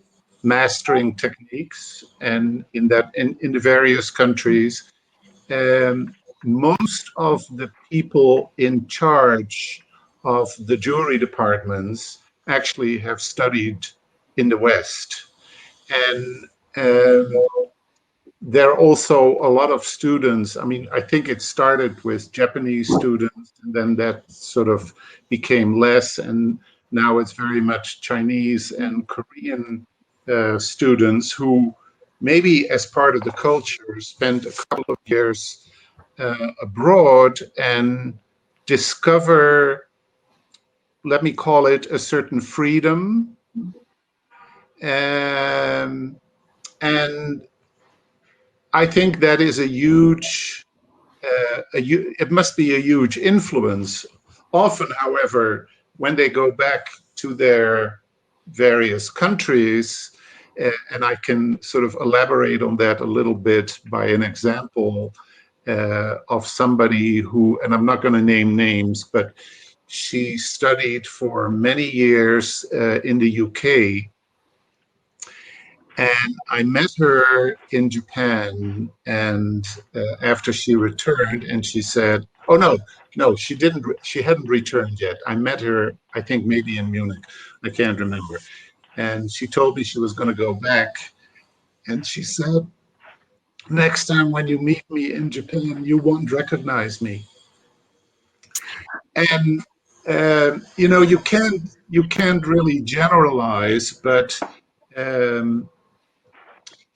mastering techniques, and in the various countries. Most of the people in charge of the jewelry departments actually have studied in the West. And there are also a lot of students. I mean, I think it started with Japanese students, and then that sort of became less, and now it's very much Chinese and Korean students who maybe as part of the culture spent a couple of years abroad and discover, let me call it, a certain freedom. And I think that is a huge, it must be a huge influence. Often, however, when they go back to their various countries, and I can sort of elaborate on that a little bit by an example of somebody who, and I'm not going to name names, but she studied for many years in the UK. And I met her in Japan, and after she returned, and she said, "Oh no, she didn't. She hadn't returned yet. I met her, I think maybe in Munich. I can't remember." And she told me she was going to go back, and she said, "Next time when you meet me in Japan, you won't recognize me." And you can't really generalize, but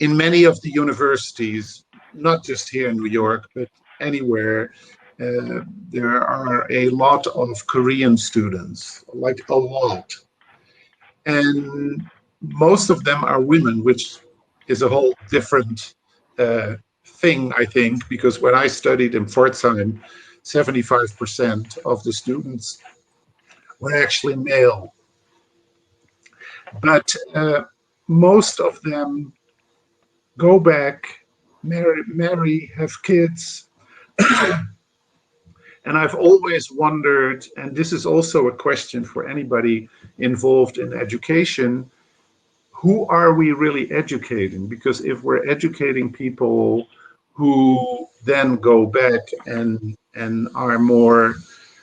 in many of the universities, not just here in New York, but anywhere, there are a lot of Korean students, like a lot. and most of them are women, which is a whole different thing, I think, because when I studied in Pforzheim, 75% of the students were actually male. But most of them go back, marry, have kids. And I've always wondered, and this is also a question for anybody involved in education, who are we really educating? Because if we're educating people who then go back and are more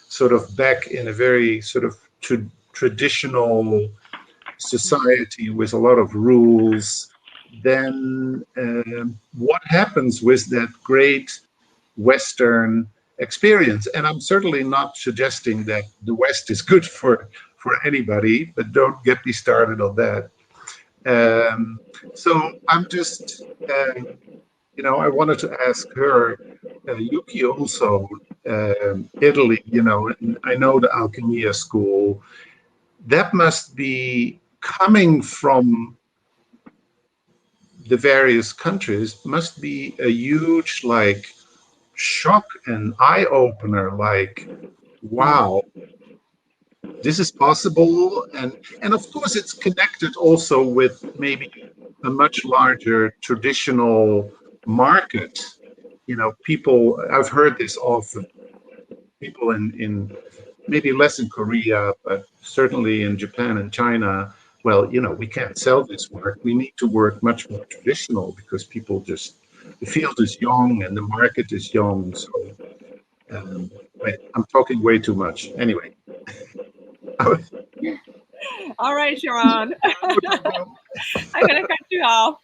sort of back in a very sort of traditional society with a lot of rules, then what happens with that great Western experience? And I'm certainly not suggesting that the West is good for anybody, but don't get me started on that. So I'm just, I wanted to ask her, Yuki also, Italy, and I know the Alchemia school, that must be coming from the various countries, must be a huge, like, shock and eye opener, like, wow, this is possible. And of course it's connected also with maybe a much larger traditional market. People, I've heard this often, people in maybe less in Korea, but certainly in Japan and China, well, we can't sell this work, we need to work much more traditional because people just, the field is young and the market is young. So wait, I'm talking way too much. Anyway. All right, Sharon. I'm gonna cut you off.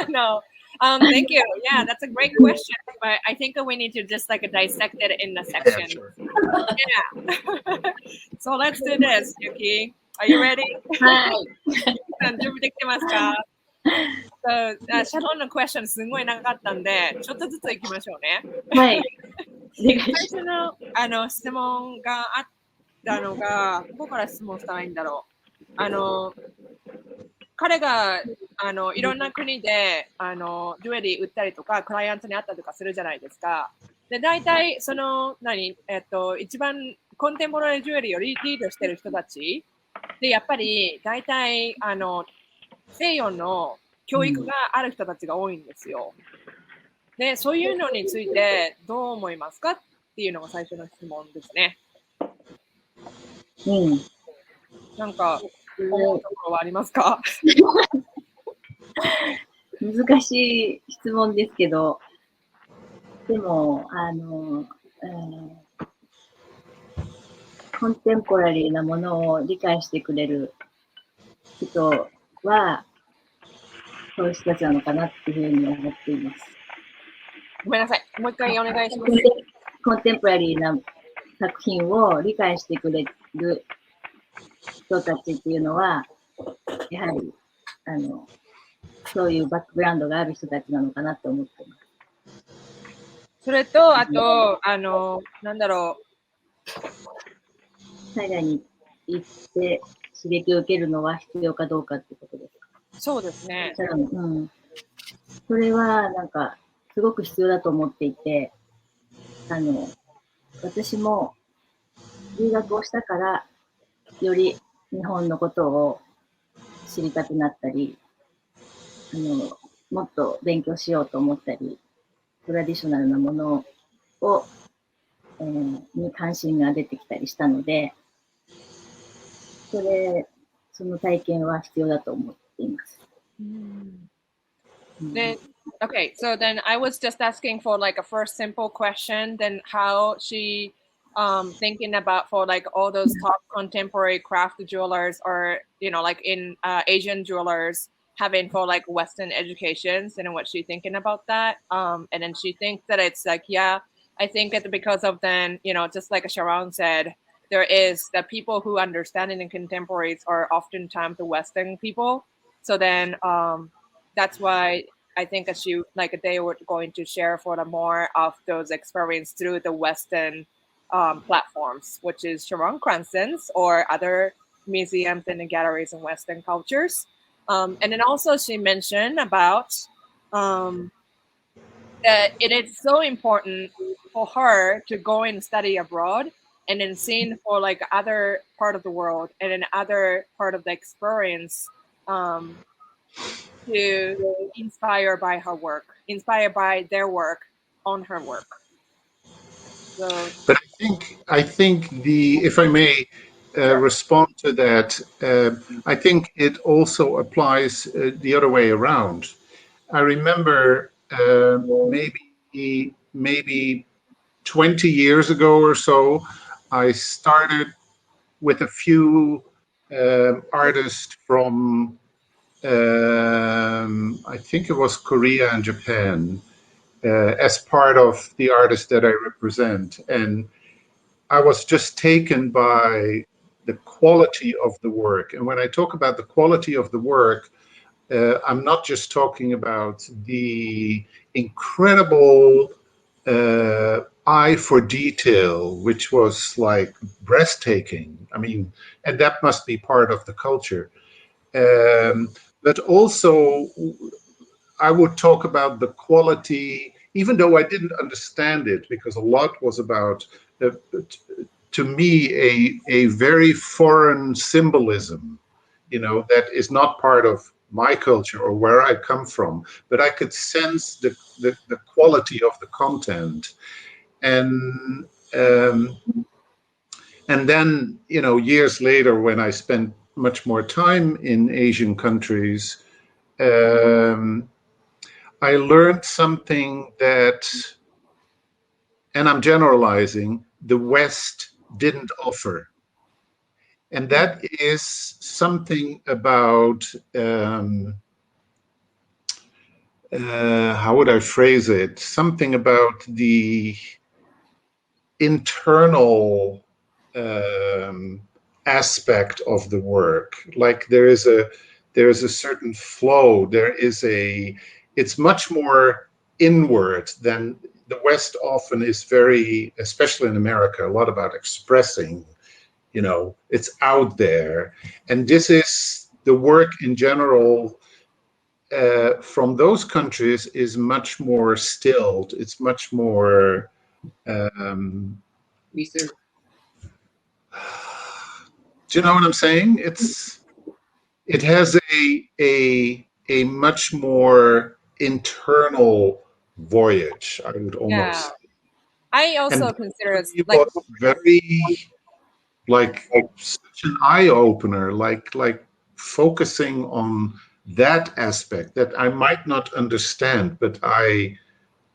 No. Thank you. Yeah, that's a great question. But I think we need to just like dissect it in a section. Yeah, sure. Yeah. So let's do this, Yuki. Are you ready? はい。準備できてますか？So, シャロンのクエスチョンすごい長かったんで、ちょっとずついきましょうね。はい。お願い最し初の質問があったのが、どこから質問したらいいんだろう。彼がいろんな国でジュエリー売ったりとか、クライアントに会ったりとかするじゃないですか。で、大体その一番コンテンポラリージュエリーをリードしてる人たちで、やっぱり大体西洋の教育がある人たちが多いんですよ。で、そういうのについてどう思いますかっていうのが最初の質問ですね。うん。なんか思うところはありますか？難しい質問ですけど、でも、コンテンポラリーなものを理解してくれる人は、そういう人たちなのかなっていうふうに思っています。ごめんなさい。もう一回お願いします。コンテンポラリーな作品を理解してくれる人たちっていうのは、やはり、そういうバックグラウンドがある人たちなのかなと思っています。それと、あと、なんだろう。海外に行って刺激を受けるのは必要かどうかってことですか？そうですね。うん。それは、なんか、すごく必要だと思っていて、私も留学をしたから、より日本のことを知りたくなったり、もっと勉強しようと思ったり、トラディショナルなものを、に関心が出てきたりしたので、その体験は必要だと思っています。Then, okay, so then I was just asking for like a first simple question, then how she thinking about for like all those top contemporary craft jewelers or, like in Asian jewelers having for like Western educations and what she thinking about that. And then she thinks that it's like, yeah, I think that because of then, just like Sharon said, there is the people who understand it in contemporaries are oftentimes the Western people. So then that's why I think that they were going to share for the more of those experience through the Western platforms, which is Sharon Cranston's or other museums and galleries in Western cultures. And then also she mentioned about that it is so important for her to go and study abroad and then seeing for like other part of the world and then other part of the experience to inspire by her work, inspired by their work on her work. So, but I think if I may respond to that, I think it also applies the other way around. I remember maybe 20 years ago or so, I started with a few artists from I think it was Korea and Japan as part of the artists that I represent. And I was just taken by the quality of the work. And when I talk about the quality of the work, I'm not just talking about the incredible eye for detail, which was like breathtaking. I mean, and that must be part of the culture. But also, I would talk about the quality, even though I didn't understand it, because a lot was about, to me, a very foreign symbolism, that is not part of my culture or where I come from, but I could sense the quality of the content. And then, years later, when I spent much more time in Asian countries, I learned something that, and I'm generalizing, the West didn't offer. And that is something about, how would I phrase it? Something about the internal aspect of the work. Like there is a certain flow. It's much more inward than the West often is very, especially in America, a lot about expressing. It's out there. And this is the work in general from those countries is much more stilled. It's much more Research. do you know what I'm saying? It has a much more internal voyage, I would almost say. I also And consider it it like was very such an eye opener, like focusing on that aspect that I might not understand, but I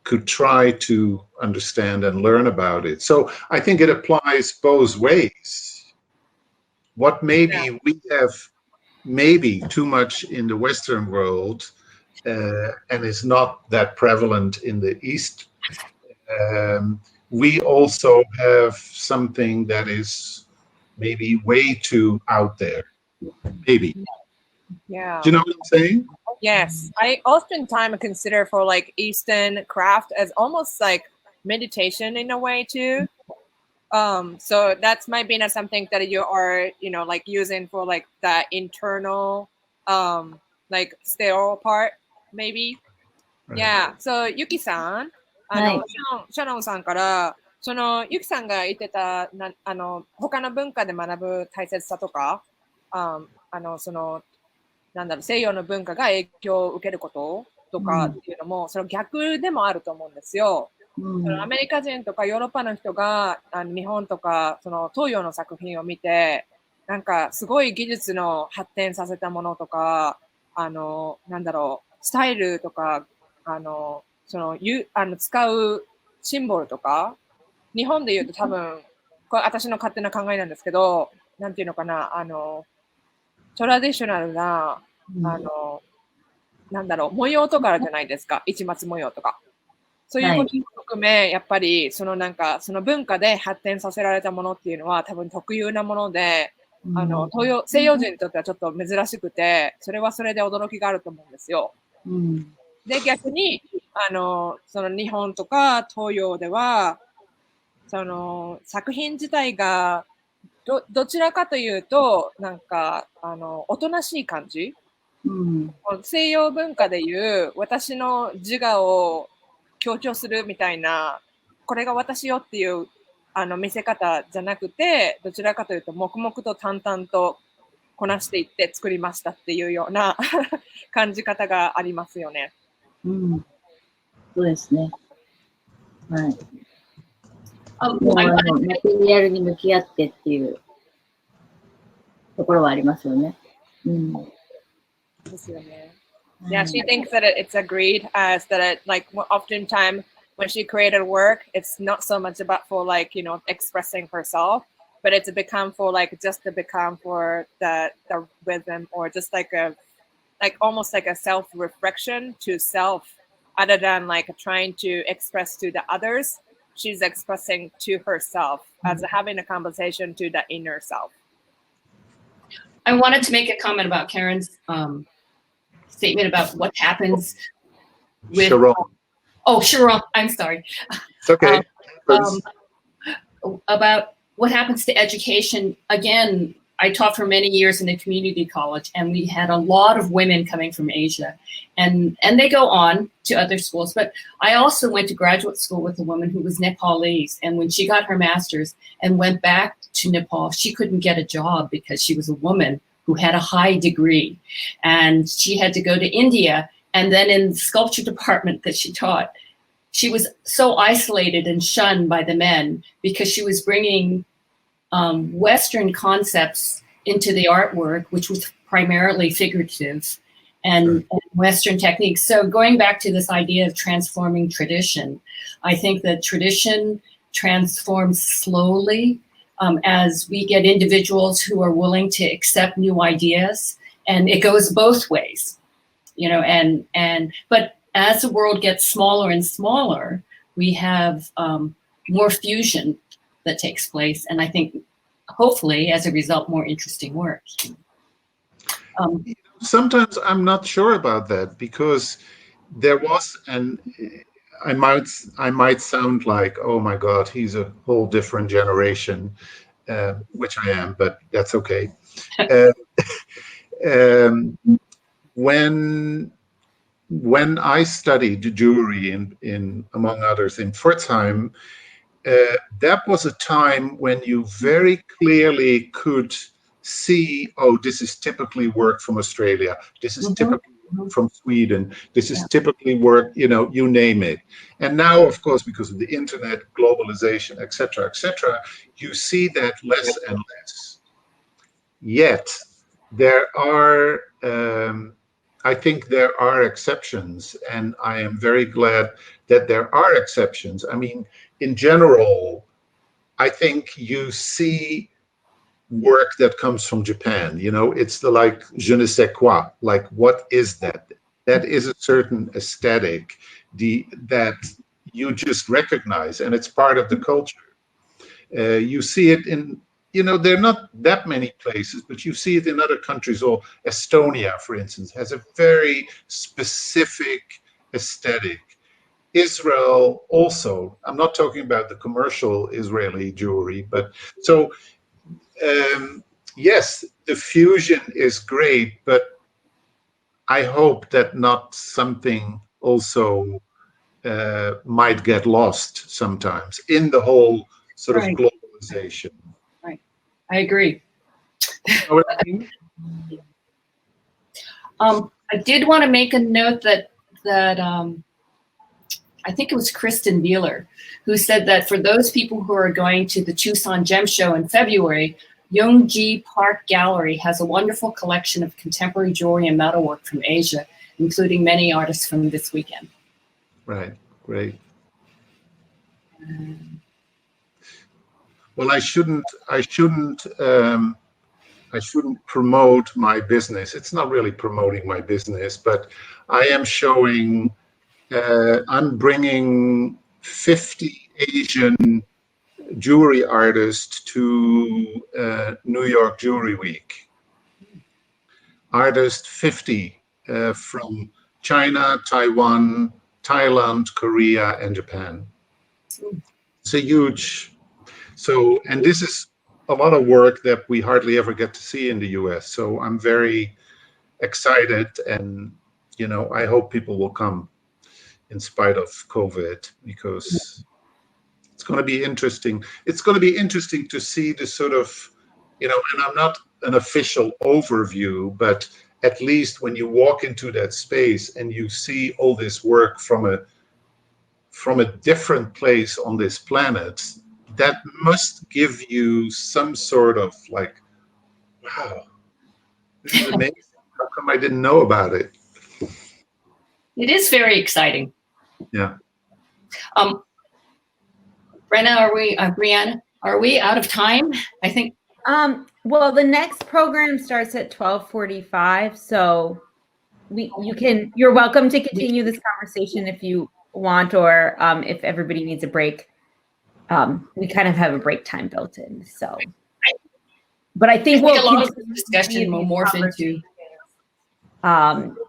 could try to understand and learn about it. So I think it applies both ways. What maybe we have maybe too much in the Western world and is not that prevalent in the East. We also have something that is maybe way too out there. Maybe. yeah. Do you know what I'm saying? Yes, I oftentimes consider for like Eastern craft as almost like meditation in a way too. So that's might be something that you are, like using for like the internal, like still part maybe. Yeah. So Yuki さん、シャノンさんから、ユキさんが言ってた他の文化で学ぶ大切さとか、西洋の文化が影響を受けることとかっていうのも、その逆でもあると思うんですよ。アメリカ人とかヨーロッパの人が日本とか東洋の作品を見て、なんかすごい技術の発展させたものとか、スタイルとか、使うシンボルとか、日本で言うと多分、これ私の勝手な考えなんですけど、なんていうのかな、トラディショナルな、模様とかあるじゃないですか。市松模様とか。そういうことも含め、やっぱり、その文化で発展させられたものっていうのは多分特有なもので、西洋人にとってはちょっと珍しくて、それはそれで驚きがあると思うんですよ。で、逆に、日本とか東洋では、作品自体がどちらかというと、なんか、おとなしい感じ。西洋文化でいう私の自我を強調するみたいな、これが私よっていう見せ方じゃなくて、どちらかというと黙々と淡々とこなしていって作りましたっていうような感じ方がありますよね。そうですね。はい。もうマテリアルに向き合ってっていうところはありますよね。ですよね。Yeah, she thinks that it's agreed as that it, like oftentimes when she created work, it's not so much about for like, you know, expressing herself, but it's become for like just to become for the rhythm or just like a like almost like a self-reflection to self other than like trying to express to the others. She's expressing to herself as having a conversation to the inner self. I wanted to make a comment about Karen's statement about what happens with Sharon. Sharon, I'm sorry. It's okay. About what happens to education. Again, I taught for many years in a community college, and we had a lot of women coming from Asia, and they go on to other schools. But I also went to graduate school with a woman who was Nepalese, and when she got her master's and went back to Nepal, she couldn't get a job because she was a woman who had a high degree, and she had to go to India. And then in the sculpture department that she taught, she was so isolated and shunned by the men because she was bringing Western concepts into the artwork, which was primarily figurative and Western techniques. So going back to this idea of transforming tradition, I think that tradition transforms slowly as we get individuals who are willing to accept new ideas, and it goes both ways, you know, but as the world gets smaller and smaller, we have more fusion that takes place, and I think hopefully as a result more interesting work. Sometimes I'm not sure about that, because there was, and I might sound like, oh my God, he's a whole different generation, which I am, but that's okay. When I studied jewelry in among others in Pforzheim, that was a time when you very clearly could see, oh, this is typically work from Australia. This is typically work from Sweden. This is typically work, you know, you name it. And now, of course, because of the internet, globalization, etc., you see that less and less. Yet, there are, I think there are exceptions, and I am very glad that there are exceptions. I mean, in general, I think you see work that comes from Japan. You know, it's the like je ne sais quoi, like what is that? That is a certain aesthetic that you just recognize, and it's part of the culture. You see it in, you know, there are not that many places, but you see it in other countries. Or Estonia, for instance, has a very specific aesthetic. Israel also. I'm not talking about the commercial Israeli jewelry, but so yes, the fusion is great, but I hope that not something also might get lost sometimes in the whole sort of globalization. Right, I agree. You know what I mean? I did want to make a note that I think it was Kristen Beeler who said that for those people who are going to the Tucson Gem Show in February, Jounghye Park Gallery has a wonderful collection of contemporary jewelry and metalwork from Asia, including many artists from this weekend. Right, great. Well, I shouldn't promote my business. It's not really promoting my business, but I am showing. I'm bringing 50 Asian jewelry artists to New York Jewelry Week. Artists 50 from China, Taiwan, Thailand, Korea, and Japan. It's a huge. So, and this is a lot of work that we hardly ever get to see in the US. So I'm very excited, and I hope people will come in spite of COVID, because it's going to be interesting. It's going to be interesting to see the sort of, and I'm not an official overview, but at least when you walk into that space and you see all this work from a different place on this planet, that must give you some sort of like, wow, this is amazing. How come I didn't know about it? It is very exciting. Yeah. Brianna, are we out of time? I think. Well, the next program starts at 12:45, so you're welcome to continue this conversation if you want, or if everybody needs a break. We kind of have a break time built in, so. But I think a lot of discussion will morph into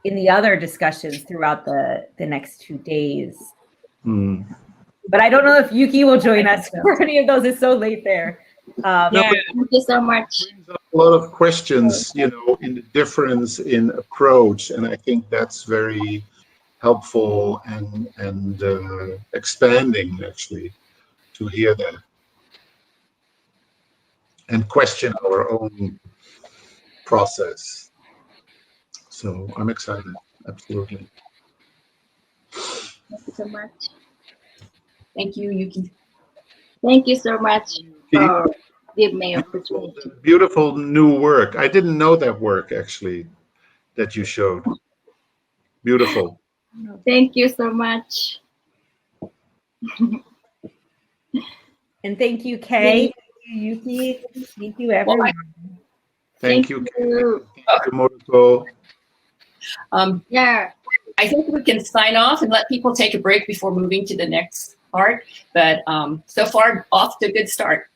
in the other discussions throughout the next 2 days. But I don't know if Yuki will join us for any of those. It's so late there. Thank you so much. Brings up a lot of questions, in the difference in approach, and I think that's very helpful and expanding, actually, to hear that and question our own process. So I'm excited, absolutely. Thank you so much. Thank you, Yuki. Thank you so much for giving me opportunity. Beautiful new work. I didn't know that work, actually, that you showed. Beautiful. Thank you so much. And thank you, Kay. Thank you, Yuki. Thank you, everyone. Thank you. Thank you, Moriko. Yeah. I think we can sign off and let people take a break before moving to the next part. But so far, off to a good start.